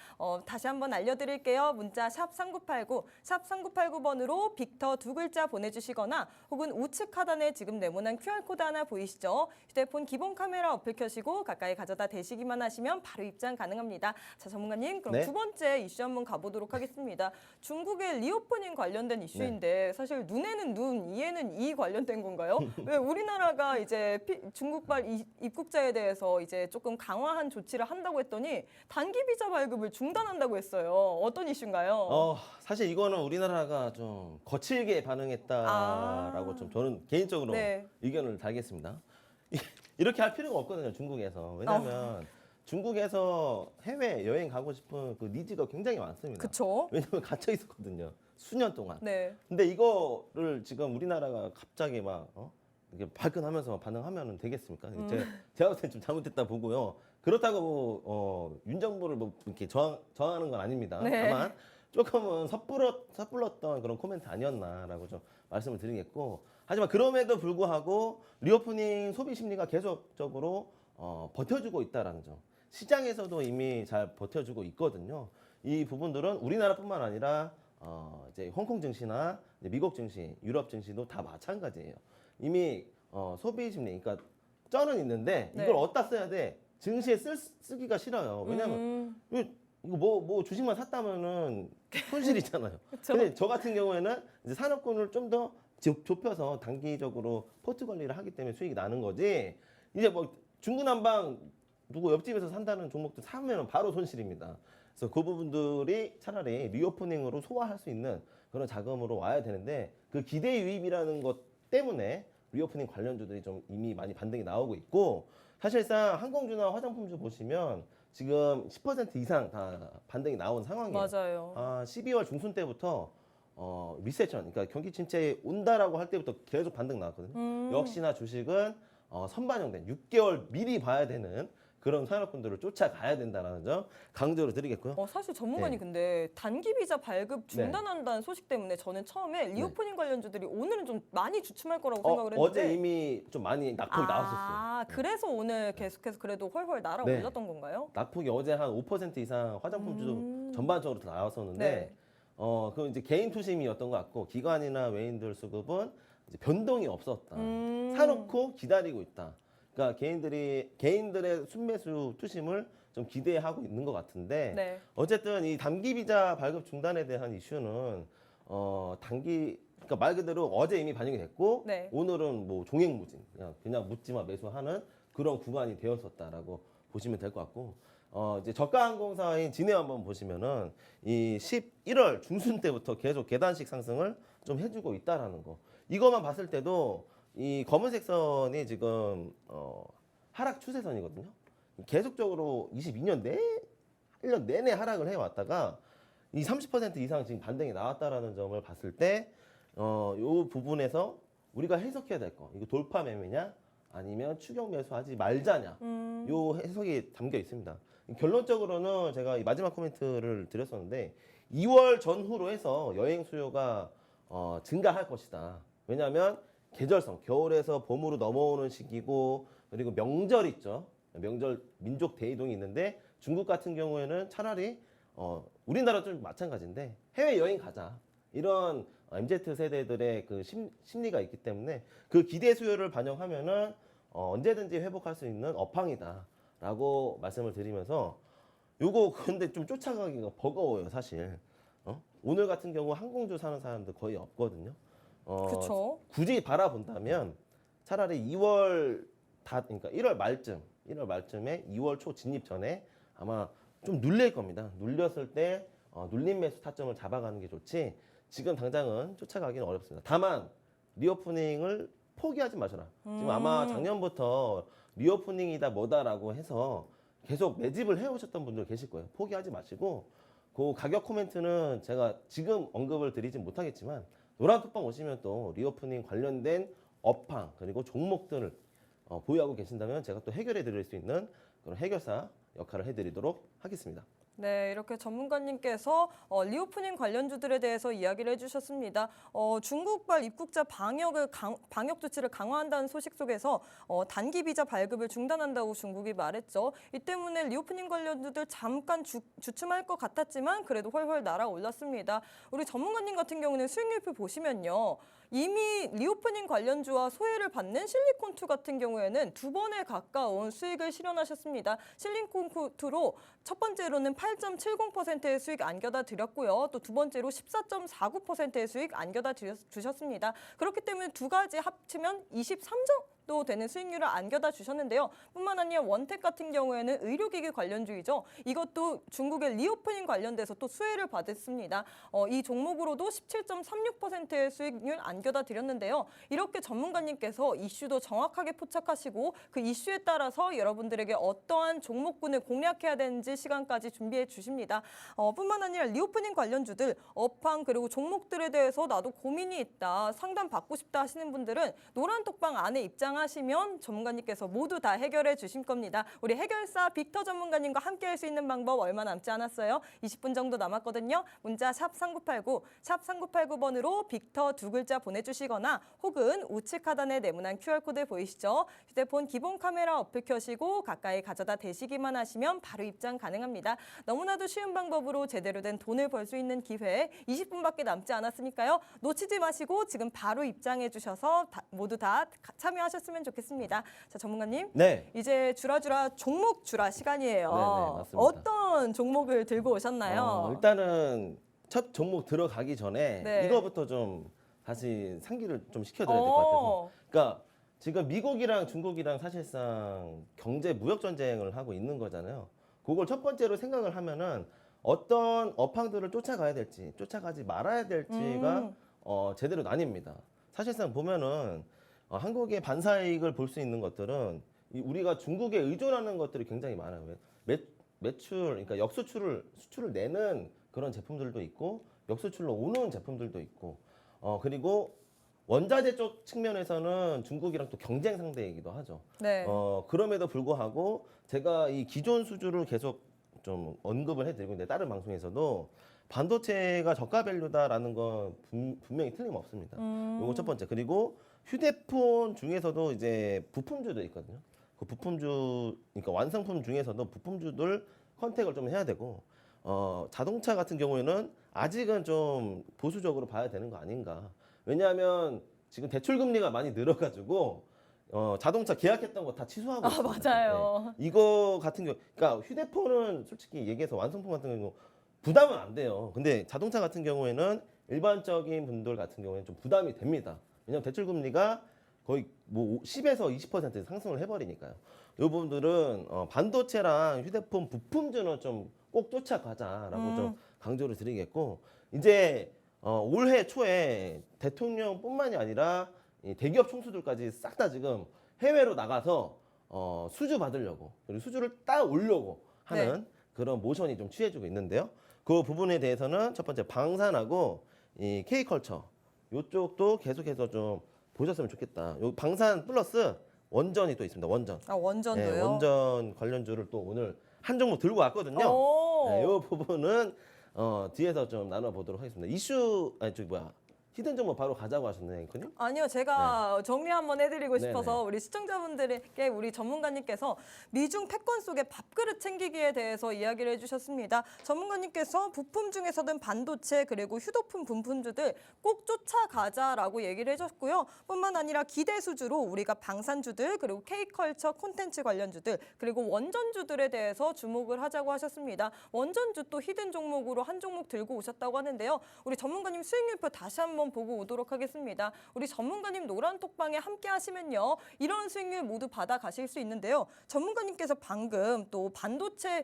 다시 한번 알려드릴게요. 문자 샵 3989, 샵 3989번으로 빅터 두 글자 보내주시거나 혹은 우측 하단에 지금 네모난 QR코드 하나 보이시죠? 휴대폰 기본 카메라 어플 켜시고 가까이 가져다 대시기만 하시면 바로 입장 가능합니다. 자, 전문가님, 그럼 네. 두 번째 이슈 한번 가보도록 하겠습니다. 중국의 리오프닝 관련된 이슈인데 사실 눈에는 눈, 이에는 이 관련된 건가요? 왜 우리나라가 이제 중국발 입국자에 대해서 이제 조금 강화한 조치를 한다고 했더니 단기 비자 발급을 중단한다고 했어요. 어떤 이슈인가요? 사실 이거는 우리나라가 좀 거칠게 반응했다라고 좀 저는 개인적으로 네. 의견을 달겠습니다. 이렇게 할 필요가 없거든요, 중국에서. 왜냐하면 중국에서 해외 여행 가고 싶은 그 니즈가 굉장히 많습니다. 그쵸? 왜냐하면 gat혀 있었거든요, 수년 동안. 네. 근데 이거를 지금 우리나라가 갑자기 막 이렇게 발끈하면서 반응하면 되겠습니까? 제가 볼 땐 좀 잘못됐다 보고요. 그렇다고 윤 정부를 뭐 이렇게 저항하는 건 아닙니다. 네. 다만 조금은 섣불렀던 그런 코멘트 아니었나라고 좀 말씀을 드리겠고, 하지만 그럼에도 불구하고 리오프닝 소비 심리가 계속적으로 버텨주고 있다라는 점, 시장에서도 이미 잘 버텨주고 있거든요. 이 부분들은 우리나라뿐만 아니라 이제 홍콩 증시나 이제 미국 증시, 유럽 증시도 다 마찬가지예요. 이미 소비 심리, 그러니까 쩌는 있는데 네. 이걸 어디다 써야 돼? 증시에 쓰기가 싫어요. 왜냐면 이거 뭐 주식만 샀다면은 손실이잖아요. 그쵸? 근데 저 같은 경우에는 이제 산업군을 좀 더 좁혀서 단기적으로 포트 관리를 하기 때문에 수익이 나는 거지. 이제 뭐 중구난방 누구 옆집에서 산다는 종목들 사면 바로 손실입니다. 그래서 그 부분들이 차라리 리오프닝으로 소화할 수 있는 그런 자금으로 와야 되는데, 그 기대 유입이라는 것 때문에 리오프닝 관련주들이 좀 이미 많이 반등이 나오고 있고, 사실상 항공주나 화장품주 보시면 지금 10% 이상 다 반등이 나온 상황이에요. 맞아요. 12월 중순 때부터 리세션, 그러니까 경기 침체 온다라고 할 때부터 계속 반등 나왔거든요. 역시나 주식은 선반영된 6개월 미리 봐야 되는 그런 산업군들을 쫓아가야 된다는 점 강조를 드리겠고요. 사실 전문가님 네. 근데 단기 비자 발급 중단한다는 소식 때문에 저는 처음에 리오프닝 관련주들이 오늘은 좀 많이 주춤할 거라고 생각을 했는데 어제 이미 좀 많이 낙폭이 나왔었어요. 그래서 오늘 계속해서 그래도 훨훨 날아 네. 올랐던 건가요? 낙폭이 어제 한 5% 이상 화장품주도 전반적으로 다 나왔었는데, 네. 그 이제 개인 투심이었던 것 같고, 기관이나 외인들 수급은 이제 변동이 없었다. 사놓고 기다리고 있다. 그러니까 개인들의 순매수 투심을 좀 기대하고 있는 것 같은데, 네. 어쨌든 이 단기 비자 발급 중단에 대한 이슈는 그러니까 말 그대로 어제 이미 반영이 됐고, 네. 오늘은 뭐 종횡무진, 그냥 묻지마 매수하는 그런 구간이 되었었다라고 보시면 될 것 같고, 이제 저가 항공사인 진에어 한번 보시면은 이 11월 중순 때부터 계속 계단식 상승을 좀 해주고 있다라는 거. 이것만 봤을 때도 이 검은색 선이 지금 하락 추세선이거든요. 계속적으로 22년 1년 내내 하락을 해왔다가 이 30% 이상 지금 반등이 나왔다라는 점을 봤을 때, 요 부분에서 우리가 해석해야 될 거, 이거 돌파 매매냐 아니면 추격 매수하지 말자냐, 요 해석이 담겨 있습니다. 결론적으로는 제가 이 마지막 코멘트를 드렸었는데, 2월 전후로 해서 여행 수요가 증가할 것이다. 왜냐하면 계절성, 겨울에서 봄으로 넘어오는 시기고, 그리고 명절 있죠. 명절 민족 대이동이 있는데, 중국 같은 경우에는 차라리 우리나라 좀 마찬가지인데 해외 여행 가자, 이런 MZ 세대들의 그 심리가 있기 때문에 그 기대 수요를 반영하면은 언제든지 회복할 수 있는 업황이다라고 말씀을 드리면서, 요거 근데 좀 쫓아가기가 버거워요, 사실. 오늘 같은 경우 항공주 사는 사람들 거의 없거든요. 그쵸. 굳이 바라본다면 차라리 그러니까 1월 말쯤에 2월 초 진입 전에 아마 좀 눌릴 겁니다. 눌렸을 때 눌림 매수 타점을 잡아가는 게 좋지, 지금 당장은 쫓아가기는 어렵습니다. 다만 리오프닝을 포기하지 마셔라. 지금 아마 작년부터 리오프닝이다 뭐다라고 해서 계속 매집을 해오셨던 분들 계실 거예요. 포기하지 마시고, 그 가격 코멘트는 제가 지금 언급을 드리진 못하겠지만, 노란톡방 오시면 또 리오프닝 관련된 업황 그리고 종목들을 보유하고 계신다면 제가 또 해결해 드릴 수 있는 그런 해결사 역할을 해드리도록 하겠습니다. 네, 이렇게 전문가님께서 리오프닝 관련주들에 대해서 이야기를 해주셨습니다. 중국발 입국자 방역 조치를 강화한다는 소식 속에서 단기 비자 발급을 중단한다고 중국이 말했죠. 이 때문에 리오프닝 관련주들 잠깐 주춤할 것 같았지만 그래도 훨훨 날아올랐습니다. 우리 전문가님 같은 경우는 수익률표 보시면요. 이미 리오프닝 관련주와 소외를 받는 실리콘2 같은 경우에는 2번에 가까운 수익을 실현하셨습니다. 실리콘2로 첫 번째로는 8.70%의 수익 안겨다 드렸고요. 또 두 번째로 14.49%의 수익 안겨다 주셨습니다. 그렇기 때문에 두 가지 합치면 23도 되는 수익률을 안겨다 주셨는데요. 뿐만 아니라 원택 같은 경우에는 의료기기 관련주이죠. 이것도 중국의 리오프닝 관련돼서 또 수혜를 받았습니다. 이 종목으로도 17.36%의 수익률 안겨다 드렸는데요. 이렇게 전문가님께서 이슈도 정확하게 포착하시고 그 이슈에 따라서 여러분들에게 어떠한 종목군을 공략해야 되는지 시간까지 준비해 주십니다. 뿐만 아니라 리오프닝 관련주들, 업황 그리고 종목들에 대해서 나도 고민이 있다, 상담 받고 싶다 하시는 분들은 노란톡방 안에 입장하시면 전문가님께서 모두 다 해결해 주실 겁니다. 우리 해결사 빅터 전문가님과 함께 할 수 있는 방법 얼마 남지 않았어요. 20분 정도 남았거든요. 문자 샵 3989, 샵 3989번으로 빅터 두 글자 보내주시거나 혹은 우측 하단에 네모난 QR코드 보이시죠? 휴대폰 기본 카메라 어플 켜시고 가까이 가져다 대시기만 하시면 바로 입장 가능합니다. 너무나도 쉬운 방법으로 제대로 된 돈을 벌 수 있는 기회 20분밖에 남지 않았으니까요. 놓치지 마시고 지금 바로 입장해 주셔서 모두 다 참여하셨으면 좋겠습니다. 자, 전문가님. 네. 이제 종목 주라 시간이에요. 네, 맞습니다. 어떤 종목을 들고 오셨나요? 일단은 첫 종목 들어가기 전에 네. 이거부터 좀 다시 상기를 좀 시켜드려야 될 것 같아서. 그러니까 지금 미국이랑 중국이랑 사실상 경제 무역 전쟁을 하고 있는 거잖아요. 그걸 첫 번째로 생각을 하면은 어떤 업황들을 쫓아가야 될지, 쫓아가지 말아야 될지가 제대로 나뉩니다. 사실상 보면은 한국의 반사이익을 볼 수 있는 것들은 우리가 중국에 의존하는 것들이 굉장히 많아요. 매출, 그러니까 수출을 내는 그런 제품들도 있고, 역수출로 오는 제품들도 있고, 그리고 원자재 쪽 측면에서는 중국이랑 또 경쟁 상대이기도 하죠. 네. 그럼에도 불구하고 제가 이 기존 수주를 계속 좀 언급을 해드리고 있는데 다른 방송에서도 반도체가 저가 밸류다라는 건 분명히 틀림없습니다. 요거 첫 번째. 그리고 휴대폰 중에서도 이제 부품주도 있거든요. 그 부품주, 그러니까 완성품 중에서도 부품주들 컨택을 좀 해야 되고, 자동차 같은 경우에는 아직은 좀 보수적으로 봐야 되는 거 아닌가. 왜냐하면 지금 대출 금리가 많이 늘어가지고 자동차 계약했던 거 다 취소하고 있습니다. 맞아요. 네. 이거 같은 경우, 그러니까 휴대폰은 솔직히 얘기해서 완성품 같은 경우 부담은 안 돼요. 근데 자동차 같은 경우에는 일반적인 분들 같은 경우에는 좀 부담이 됩니다. 왜냐하면 대출 금리가 거의 뭐 10에서 20% 상승을 해버리니까요. 이 부분들은 반도체랑 휴대폰 부품주는 좀 꼭 쫓아가자라고 좀 강조를 드리겠고, 이제 올해 초에 대통령뿐만이 아니라 이 대기업 총수들까지 싹 다 지금 해외로 나가서 수주 받으려고, 그리고 수주를 따 오려고 하는 그런 모션이 좀 취해지고 있는데요. 그 부분에 대해서는 첫 번째 방산하고 이 K컬처 이쪽도 계속해서 좀 보셨으면 좋겠다. 요 방산 플러스 원전이 또 있습니다. 원전. 원전도요? 네, 원전 관련주를 또 오늘 한 종목 들고 왔거든요. 네, 이 부분은 뒤에서 좀 나눠보도록 하겠습니다. 히든 정보 바로 가자고 하셨네요, 앵커님. 아니요, 제가 정리 한번 해드리고 네네. 싶어서 우리 시청자분들에게 우리 전문가님께서 미중 패권 속의 밥그릇 챙기기에 대해서 이야기를 해주셨습니다. 전문가님께서 부품 중에서는 반도체 그리고 휴대폰 부품주들 꼭 쫓아가자라고 얘기를 해줬고요. 뿐만 아니라 기대 수주로 우리가 방산주들 그리고 K컬처 콘텐츠 관련주들 그리고 원전주들에 대해서 주목을 하자고 하셨습니다. 원전주 또 히든 종목으로 한 종목 들고 오셨다고 하는데요. 우리 전문가님 수익률표 다시 한번 보고 오도록 하겠습니다. 우리 전문가님 노란톡방에 함께 하시면요. 이런 수익률 모두 받아가실 수 있는데요. 전문가님께서 방금 또 반도체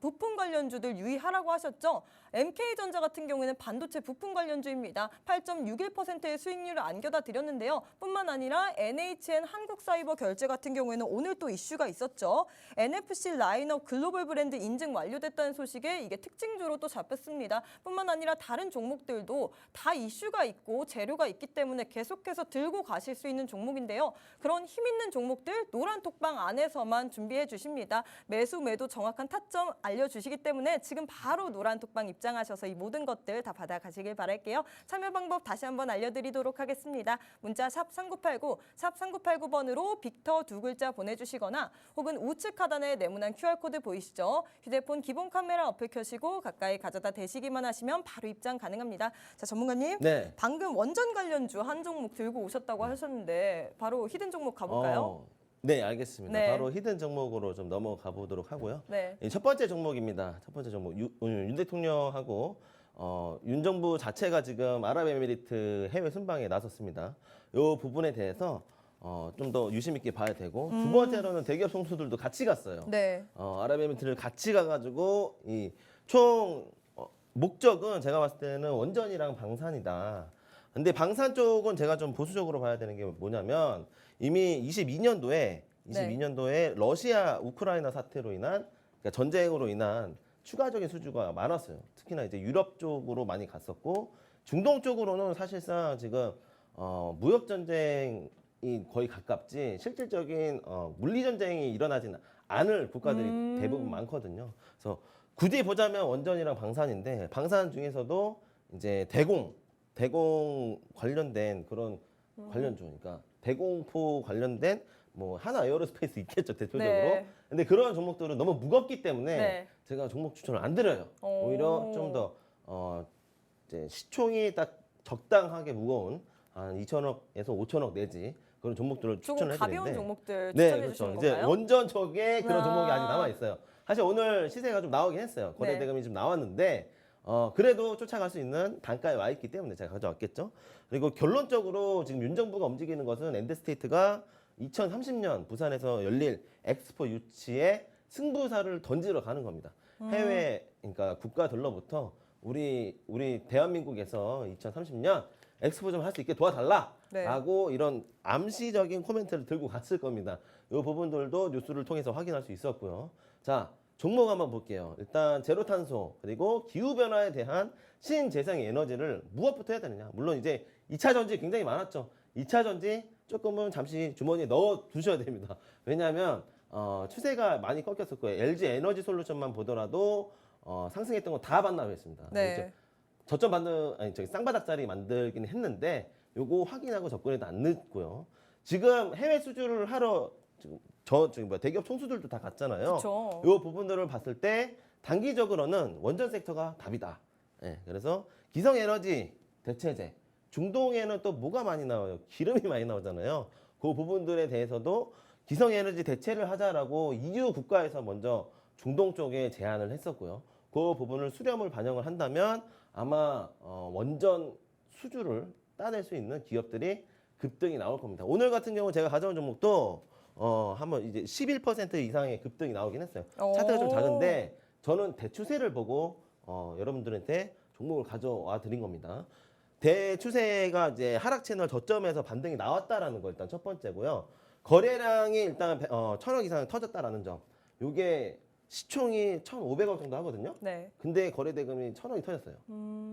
부품 관련주들 유의하라고 하셨죠. MK전자 같은 경우에는 반도체 부품 관련주입니다. 8.61%의 수익률을 안겨다 드렸는데요. 뿐만 아니라 NHN 한국사이버결제 같은 경우에는 오늘 또 이슈가 있었죠. NFC 라인업 글로벌 브랜드 인증 완료됐다는 소식에 이게 특징주로 또 잡혔습니다. 뿐만 아니라 다른 종목들도 다 이슈가 있고 재료가 있기 때문에 계속해서 들고 가실 수 있는 종목인데요. 그런 힘 있는 종목들 노란톡방 안에서만 준비해 주십니다. 매수 매도 정확한 타점 알려주시기 때문에 지금 바로 노란톡방 입장하셔서 이 모든 것들 다 받아가시길 바랄게요. 참여 방법 다시 한번 알려드리도록 하겠습니다. 문자 샵 3989, 샵 3989번으로 빅터 두 글자 보내주시거나 혹은 우측 하단에 네모난 QR코드 보이시죠? 휴대폰 기본 카메라 어플 켜시고 가까이 가져다 대시기만 하시면 바로 입장 가능합니다. 자, 전문가님. 네. 방금 원전 관련주 한 종목 들고 오셨다고 하셨는데 바로 히든 종목 가볼까요? 네, 알겠습니다. 네. 바로 히든 종목으로 좀 넘어가 보도록 하고요. 네. 첫 번째 종목입니다. 첫 번째 종목 윤 대통령하고 윤 정부 자체가 지금 아랍에미리트 해외 순방에 나섰습니다. 이 부분에 대해서 좀 더 유심 있게 봐야 되고 두 번째로는 대기업 총수들도 같이 갔어요. 네. 아랍에미리트를 같이 가가지고 이 총 목적은 제가 봤을 때는 원전이랑 방산이다. 근데 방산 쪽은 제가 좀 보수적으로 봐야 되는 게 뭐냐면 이미 22년도에 러시아 우크라이나 사태로 인한 그러니까 전쟁으로 인한 추가적인 수주가 많았어요. 특히나 이제 유럽 쪽으로 많이 갔었고 중동 쪽으로는 사실상 지금 무역 전쟁이 거의 가깝지 실질적인 물리 전쟁이 일어나지는 않을 국가들이 대부분 많거든요. 그래서 굳이 보자면 원전이랑 방산인데 방산 중에서도 이제 대공 관련된 그런 관련주, 그러니까 대공포 관련된 뭐 하나 에어로스페이스 있겠죠 대표적으로. 네. 근데 그런 종목들은 너무 무겁기 때문에 네. 제가 종목 추천을 안 드려요. 오. 오히려 좀 더 이제 시총이 딱 적당하게 무거운 한 2천억에서 5천억 내지 그런 종목들을 조금 추천을 가벼운 해드리는데. 종목들 네, 추천해 그렇죠. 주시는 이제 건가요? 원전 쪽에 그런 종목이 아직 아. 남아 있어요. 사실 오늘 시세가 좀 나오긴 했어요. 거래 네. 대금이 좀 나왔는데 그래도 쫓아갈 수 있는 단가에 와 있기 때문에 제가 가져왔겠죠. 그리고 결론적으로 지금 윤 정부가 움직이는 것은 엔드스테이트가 2030년 부산에서 열릴 엑스포 유치에 승부사를 던지러 가는 겁니다. 해외 그러니까 국가들로부터 우리 대한민국에서 2030년 엑스포 좀 할 수 있게 도와달라라고 이런 암시적인 코멘트를 들고 갔을 겁니다. 이 부분들도 뉴스를 통해서 확인할 수 있었고요. 자, 종목 한번 볼게요. 일단 제로탄소 그리고 기후변화에 대한 신재생 에너지를 무엇부터 해야 되느냐. 물론 이제 2차 전지 굉장히 많았죠. 2차 전지 조금은 잠시 주머니에 넣어 두셔야 됩니다. 왜냐하면 추세가 많이 꺾였을 거예요. LG 에너지 솔루션만 보더라도 상승했던 거 다 반납했습니다. 네. 저점 쌍바닥짜리 만들긴 했는데 요거 확인하고 접근해도 안 늦고요. 지금 해외 수주를 하러 지금 대기업 총수들도 다 갔잖아요. 그렇죠. 요 부분들을 봤을 때 단기적으로는 원전 섹터가 답이다. 예, 그래서 기성에너지 대체제 중동에는 또 뭐가 많이 나와요? 기름이 많이 나오잖아요. 그 부분들에 대해서도 기성에너지 대체를 하자라고 EU 국가에서 먼저 중동 쪽에 제안을 했었고요. 그 부분을 수렴을 반영을 한다면 아마 원전 수주를 따낼 수 있는 기업들이 급등이 나올 겁니다. 오늘 같은 경우 제가 가져온 종목도 한번 이제 11% 이상의 급등이 나오긴 했어요. 차트가 좀 작은데 저는 대추세를 보고 여러분들한테 종목을 가져와 드린 겁니다. 대추세가 이제 하락 채널 저점에서 반등이 나왔다라는 거 일단 첫 번째고요. 거래량이 일단 1,000억 이상 터졌다라는 점. 요게 시총이 1,500억 정도 하거든요. 네. 근데 거래 대금이 1,000억이 터졌어요.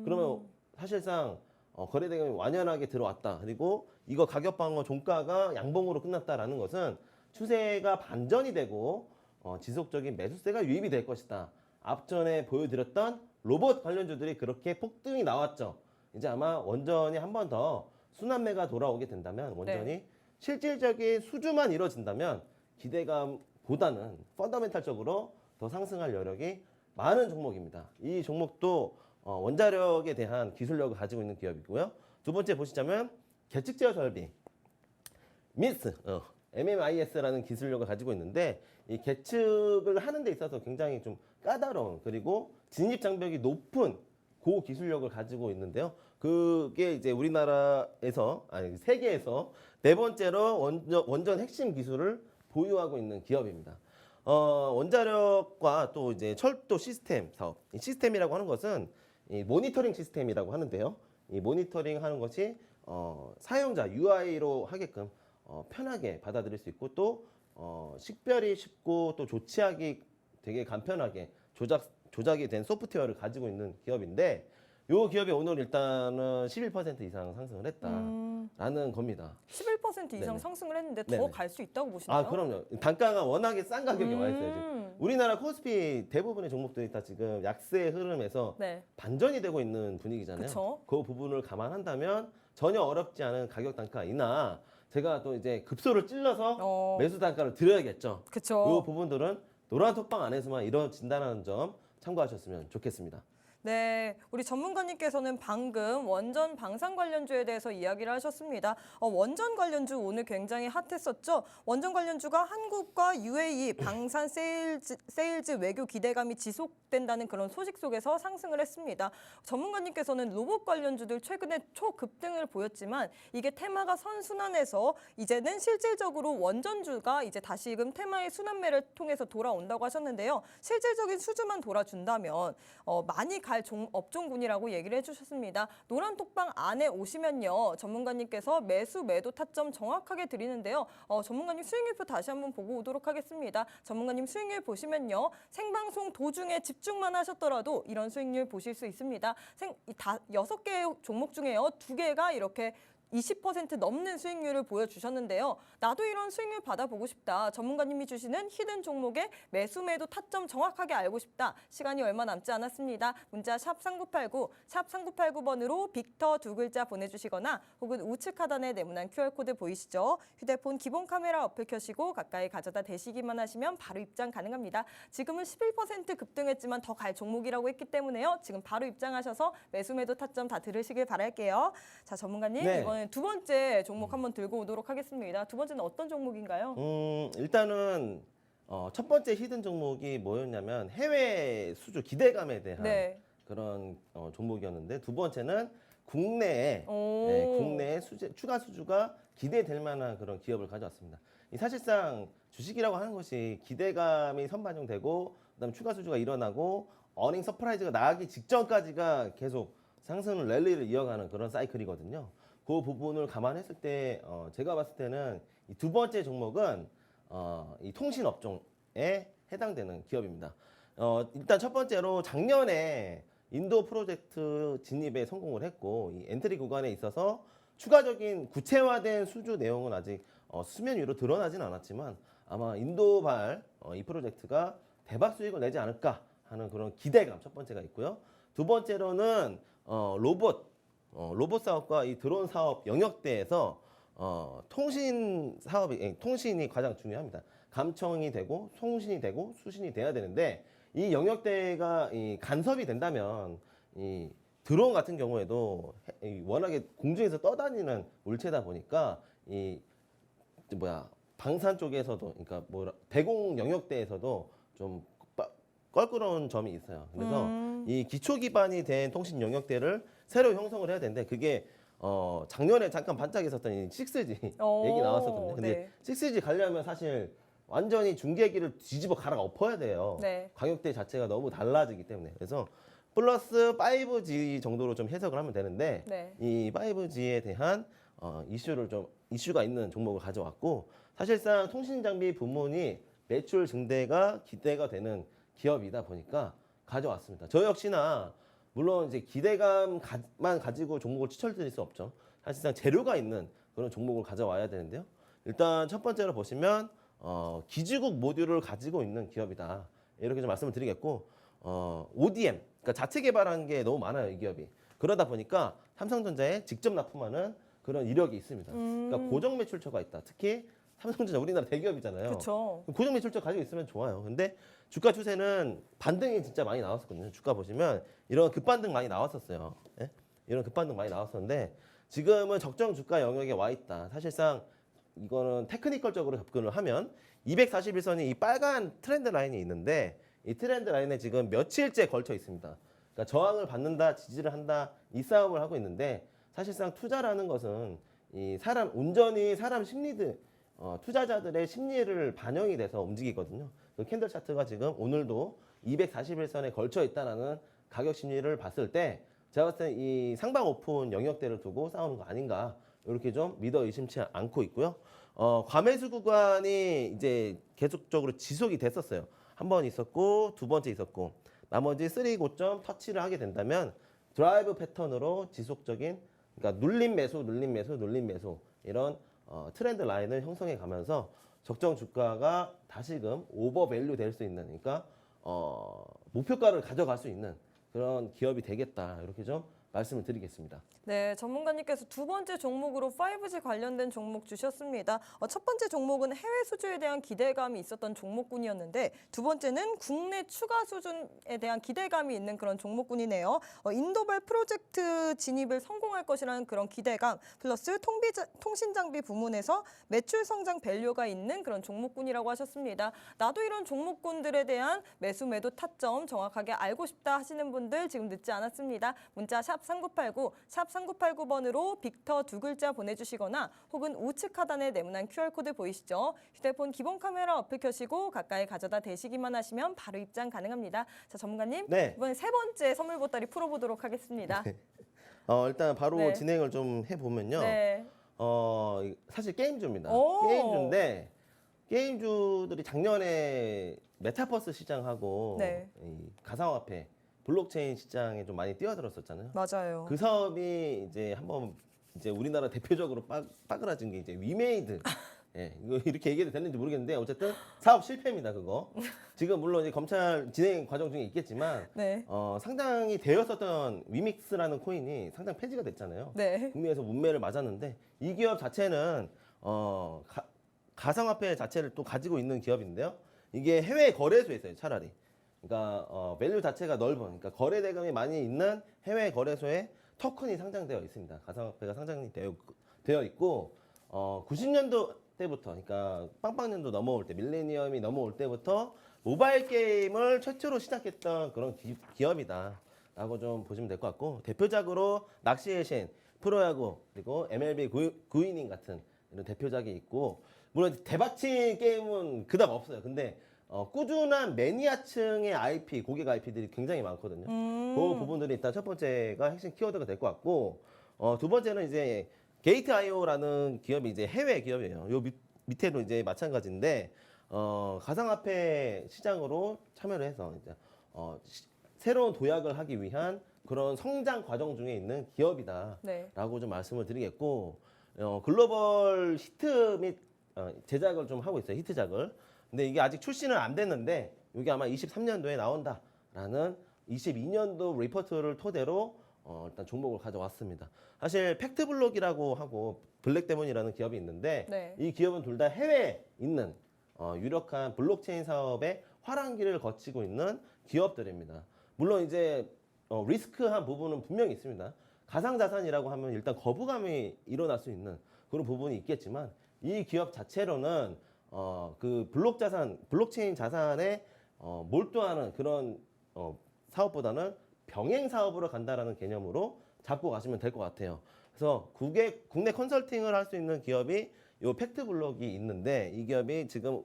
그러면 사실상 거래 대금이 완연하게 들어왔다. 그리고 이거 가격 방어 종가가 양봉으로 끝났다라는 것은 추세가 반전이 되고 지속적인 매수세가 유입이 될 것이다. 앞전에 보여드렸던 로봇 관련주들이 그렇게 폭등이 나왔죠. 이제 아마 원전이 한 번 더 순환매가 돌아오게 된다면 원전이 실질적인 수주만 이루어진다면 기대감보다는 펀더멘탈적으로 더 상승할 여력이 많은 종목입니다. 이 종목도 원자력에 대한 기술력을 가지고 있는 기업이고요. 두 번째 보시자면 계측 제어 설비 MIS, MMIS라는 기술력을 가지고 있는데 이 계측을 하는 데 있어서 굉장히 좀 까다로운 그리고 진입 장벽이 높은 고기술력을 가지고 있는데요. 그게 이제 우리나라에서 아니 세계에서 네 번째로 원전 핵심 기술을 보유하고 있는 기업입니다. 원자력과 또 이제 철도 시스템 사업. 이 시스템이라고 하는 것은 이 모니터링 시스템이라고 하는데요. 이 모니터링 하는 것이 사용자 UI로 하게끔 편하게 받아들일 수 있고 또 식별이 쉽고 또 조치하기 되게 간편하게 조작이 된 소프트웨어를 가지고 있는 기업인데 이 기업이 오늘 일단은 11% 이상 상승을 했다라는 겁니다. 11% 이상 네네. 상승을 했는데 더 네네. 갈 수 있다고 보시나요? 아, 그럼요. 단가가 워낙에 싼 가격에 와 있어요. 지금. 우리나라 코스피 대부분의 종목들이 다 지금 약세 흐름에서 네. 반전이 되고 있는 분위기잖아요. 그쵸. 그 부분을 감안한다면 전혀 어렵지 않은 가격 단가이나 제가 또 이제 급소를 찔러서 매수 단가를 드려야겠죠. 이 그쵸. 부분들은 노란 톡방 안에서만 이루어진다는 점 참고하셨으면 좋겠습니다. 네, 우리 전문가님께서는 방금 원전 방산 관련주에 대해서 이야기를 하셨습니다. 원전 관련주 오늘 굉장히 핫했었죠. 원전 관련주가 한국과 UAE 방산 세일즈 외교 기대감이 지속된다는 그런 소식 속에서 상승을 했습니다. 전문가님께서는 로봇 관련주들 최근에 초급등을 보였지만 이게 테마가 선순환해서 이제는 실질적으로 원전주가 이제 다시금 테마의 순환매를 통해서 돌아온다고 하셨는데요. 실질적인 수주만 돌아준다면 많이 갈 업종군이라고 얘기를 해주셨습니다. 노란 톡방 안에 오시면요. 전문가님께서 매수 매도 타점 정확하게 드리는데요. 전문가님 수익률표 다시 한번 보고 오도록 하겠습니다. 전문가님 수익률 보시면요. 생방송 도중에 집중만 하셨더라도 이런 수익률 보실 수 있습니다. 6개의 종목 중에요. 2개가 이렇게 20% 넘는 수익률을 보여주셨는데요. 나도 이런 수익률 받아보고 싶다. 전문가님이 주시는 히든 종목의 매수 매도 타점 정확하게 알고 싶다. 시간이 얼마 남지 않았습니다. 문자 샵 3989, 샵 3989번으로 빅터 2글자 보내주시거나 혹은 우측 하단에 네모난 QR코드 보이시죠? 휴대폰 기본 카메라 어플 켜시고 가까이 가져다 대시기만 하시면 바로 입장 가능합니다. 지금은 11% 급등했지만 더 갈 종목이라고 했기 때문에요. 지금 바로 입장하셔서 매수 매도 타점 다 들으시길 바랄게요. 자, 전문가님 네. 이번엔 두 번째 종목 한번 들고 오도록 하겠습니다. 두 번째는 어떤 종목인가요? 일단은 첫 번째 히든 종목이 뭐였냐면 해외 수주 기대감에 대한 네. 그런 종목이었는데 두 번째는 국내에 오. 국내 추가 수주가 기대될 만한 그런 기업을 가져왔습니다. 사실상 주식이라고 하는 것이 기대감이 선반영되고 그다음 추가 수주가 일어나고 어닝 서프라이즈가 나기 직전까지가 계속 상승 랠리를 이어가는 그런 사이클이거든요. 그 부분을 감안했을 때 제가 봤을 때는 이 두 번째 종목은 이 통신 업종에 해당되는 기업입니다. 일단 첫 번째로 작년에 인도 프로젝트 진입에 성공을 했고 이 엔트리 구간에 있어서 추가적인 구체화된 수주 내용은 아직 수면 위로 드러나진 않았지만 아마 인도발 이 프로젝트가 대박 수익을 내지 않을까 하는 그런 기대감 첫 번째가 있고요. 두 번째로는 로봇 사업과 이 드론 사업 영역대에서 통신 사업이 통신이 가장 중요합니다. 감청이 되고 송신이 되고 수신이 돼야 되는데 이 영역대가 간섭이 된다면 이 드론 같은 경우에도 워낙에 공중에서 떠다니는 물체다 보니까 방산 쪽에서도 그러니까 대공 영역대에서도 좀 껄끄러운 점이 있어요. 그래서 이 기초 기반이 된 통신 영역대를 새로 형성을 해야 되는데 그게 작년에 잠깐 반짝였었던 이 6G 얘기 나왔었거든요. 근데 네. 6G 가려면 사실 완전히 중계기를 뒤집어 갈아 엎어야 돼요. 네. 가격대 자체가 너무 달라지기 때문에. 그래서 플러스 5G 정도로 좀 해석을 하면 되는데 네. 이 5G에 대한 이슈가 있는 종목을 가져왔고 사실상 통신 장비 부문이 매출 증대가 기대가 되는 기업이다 보니까 가져왔습니다. 저 역시나 물론 이제 기대감만 가지고 종목을 추천드릴 수 없죠. 사실상 재료가 있는 그런 종목을 가져와야 되는데요. 일단 첫 번째로 보시면 기지국 모듈을 가지고 있는 기업이다. 이렇게 좀 말씀을 드리겠고 ODM, 그러니까 자체 개발한 게 너무 많아요, 이 기업이. 그러다 보니까 삼성전자에 직접 납품하는 그런 이력이 있습니다. 그러니까 고정 매출처가 있다. 특히 삼성전자 우리나라 대기업이잖아요. 그렇죠. 고정 매출처 가지고 있으면 좋아요. 근데 주가 추세는 반등이 진짜 많이 나왔었거든요. 주가 보시면 이런 급반등 많이 나왔었어요. 예? 이런 급반등 많이 나왔었는데 지금은 적정 주가 영역에 와 있다. 사실상 이거는 테크니컬적으로 접근을 하면 241선이 이 빨간 트렌드 라인이 있는데 이 트렌드 라인에 지금 며칠째 걸쳐 있습니다. 그러니까 저항을 받는다, 지지를 한다 이 싸움을 하고 있는데 사실상 투자라는 것은 온전히 사람 심리들 투자자들의 심리를 반영이 돼서 움직이거든요. 그 캔들 차트가 지금 오늘도 241선에 걸쳐 있다는 가격 심리를 봤을 때 제가 봤을 때 이 상방 오픈 영역대를 두고 싸우는 거 아닌가 이렇게 좀 믿어 의심치 않고 있고요. 과매수 구간이 이제 계속적으로 지속이 됐었어요. 한 번 있었고 두 번째 있었고 나머지 3 고점 터치를 하게 된다면 드라이브 패턴으로 지속적인 그러니까 눌림 매수 이런 트렌드 라인을 형성해 가면서 적정 주가가 다시금 오버밸류 될 수 있는, 그러니까 목표가를 가져갈 수 있는 그런 기업이 되겠다, 이렇게 좀 말씀을 드리겠습니다. 네, 전문가님께서 두 번째 종목으로 5G 관련된 종목 주셨습니다. 첫 번째 종목은 해외 수주에 대한 기대감이 있었던 종목군이었는데 두 번째는 국내 추가 수준에 대한 기대감이 있는 그런 종목군이네요. 인도발 프로젝트 진입을 성공할 것이라는 그런 기대감 플러스 통신장비 부문에서 매출 성장 밸류가 있는 그런 종목군이라고 하셨습니다. 나도 이런 종목군들에 대한 매수 매도 타점 정확하게 알고 싶다 하시는 분들 지금 늦지 않았습니다. 문자 샵 3989, 샵 3989번으로 빅터 두 글자 보내주시거나 혹은 우측 하단에 네모난 QR코드 보이시죠? 휴대폰 기본 카메라 어플 켜시고 가까이 가져다 대시기만 하시면 바로 입장 가능합니다. 자, 전문가님, 네. 이번엔 세 번째 선물 보따리 풀어보도록 하겠습니다. 일단 바로 네. 진행을 좀 해보면요. 네. 사실 게임주입니다. 오. 게임주인데 게임주들이 작년에 메타버스 시장하고 네. 이 가상화폐, 블록체인 시장에 좀 많이 뛰어들었었잖아요. 맞아요. 그 사업이 이제 한번 이제 우리나라 대표적으로 빠그라진 게 이제 위메이드. 예, 이거 이렇게 얘기해도 되는지 모르겠는데 어쨌든 사업 실패입니다, 그거. 지금 물론 이제 검찰 진행 과정 중에 있겠지만 네. 상장이 되었었던 위믹스라는 코인이 상장 폐지가 됐잖아요. 네. 국내에서 문매를 맞았는데 이 기업 자체는 가상화폐 자체를 또 가지고 있는 기업인데요. 이게 해외 거래소에 있어요, 차라리. 그러니까 밸류 자체가 넓은, 그러니까 거래 대금이 많이 있는 해외 거래소에 토큰이 상장되어 있습니다. 가상화폐가 상장이 되어 있고 90년도 때부터, 그러니까 빵빵년도 넘어올 때, 밀레니엄이 넘어올 때부터 모바일 게임을 최초로 시작했던 그런 기업이다라고 좀 보시면 될 것 같고, 대표작으로 낚시의 신, 프로야구, 그리고 MLB 구이닝 같은 이런 대표작이 있고, 물론 대박친 게임은 그닥 없어요. 근데 꾸준한 매니아층의 IP, 고객 IP들이 굉장히 많거든요. 그 부분들이 일단 첫 번째가 핵심 키워드가 될 것 같고, 두 번째는 이제 게이트.io라는 기업이 이제 해외 기업이에요. 요 밑에도 이제 마찬가지인데, 가상화폐 시장으로 참여를 해서 이제 새로운 도약을 하기 위한 그런 성장 과정 중에 있는 기업이다라고 네. 좀 말씀을 드리겠고, 글로벌 히트 및 제작을 좀 하고 있어요. 히트작을. 근데 이게 아직 출시는 안 됐는데 이게 아마 23년도에 나온다라는 22년도 리포트를 토대로 일단 종목을 가져왔습니다. 사실 팩트블록이라고 하고 블랙데몬이라는 기업이 있는데 네. 이 기업은 둘 다 해외에 있는 유력한 블록체인 사업의 화랑기를 거치고 있는 기업들입니다. 물론 이제 리스크한 부분은 분명히 있습니다. 가상자산이라고 하면 일단 거부감이 일어날 수 있는 그런 부분이 있겠지만 이 기업 자체로는 그 블록체인 자산에 몰두하는 그런 사업보다는 병행 사업으로 간다라는 개념으로 잡고 가시면 될 것 같아요. 그래서 국내 컨설팅을 할 수 있는 기업이 요 팩트블록이 있는데 이 기업이 지금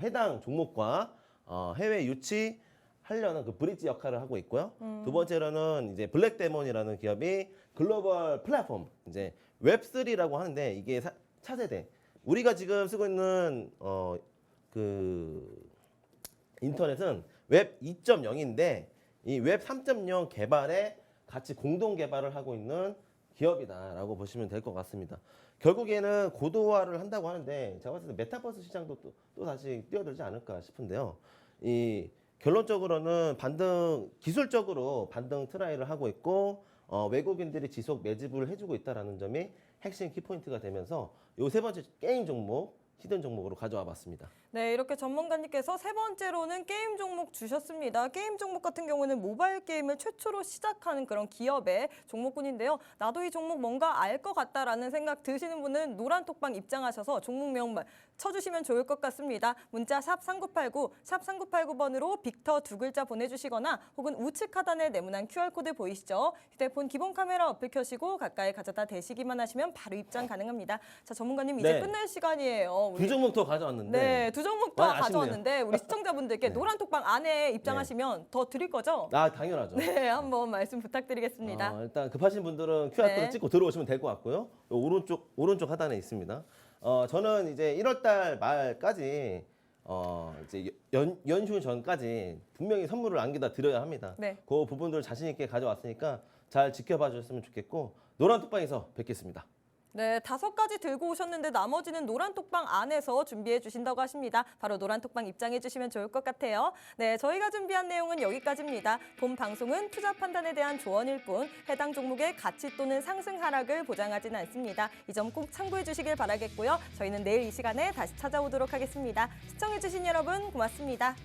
해당 종목과 해외 유치하려는 그 브릿지 역할을 하고 있고요. 두 번째로는 이제 블랙데몬이라는 기업이 글로벌 플랫폼, 이제 웹3라고 하는데 이게 차세대. 우리가 지금 쓰고 있는 그 인터넷은 웹 2.0인데 이 웹 3.0 개발에 같이 공동 개발을 하고 있는 기업이다라고 보시면 될 것 같습니다. 결국에는 고도화를 한다고 하는데 제가 봤을 때 메타버스 시장도 또 다시 뛰어들지 않을까 싶은데요. 이 결론적으로는 기술적으로 반등 트라이를 하고 있고 외국인들이 지속 매집을 해주고 있다라는 점이 핵심 키포인트가 되면서 요 세 번째 게임 종목, 히든 종목으로 가져와 봤습니다. 네, 이렇게 전문가님께서 세 번째로는 게임 종목 주셨습니다. 게임 종목 같은 경우는 모바일 게임을 최초로 시작하는 그런 기업의 종목군인데요. 나도 이 종목 뭔가 알 것 같다라는 생각 드시는 분은 노란 톡방 입장하셔서 종목명 쳐주시면 좋을 것 같습니다. 문자 샵 3989, 샵 3989번으로 빅터 두 글자 보내주시거나 혹은 우측 하단에 네모난 QR코드 보이시죠? 휴대폰 기본 카메라 어플 켜시고 가까이 가져다 대시기만 하시면 바로 입장 가능합니다. 자, 전문가님 이제 네. 끝낼 시간이에요. 두 종목 더 가져왔는데 네, 두 종목 더 많이 아쉽네요. 가져왔는데 우리 시청자분들께 노란 톡방 안에 입장하시면 더 드릴 거죠? 당연하죠. 네, 한번 말씀 부탁드리겠습니다. 일단 급하신 분들은 QR코드 네. 찍고 들어오시면 될 것 같고요. 요 오른쪽 하단에 있습니다. 저는 이제 1월달 말까지 이제 연휴 전까지 분명히 선물을 안겨다 드려야 합니다. 네. 그 부분들 자신 있게 가져왔으니까 잘 지켜봐 주셨으면 좋겠고 노란 톡방에서 뵙겠습니다. 네, 5가지 들고 오셨는데 나머지는 노란톡방 안에서 준비해 주신다고 하십니다. 바로 노란톡방 입장해 주시면 좋을 것 같아요. 네, 저희가 준비한 내용은 여기까지입니다. 본 방송은 투자 판단에 대한 조언일 뿐 해당 종목의 가치 또는 상승 하락을 보장하지는 않습니다. 이 점 꼭 참고해 주시길 바라겠고요. 저희는 내일 이 시간에 다시 찾아오도록 하겠습니다. 시청해 주신 여러분 고맙습니다.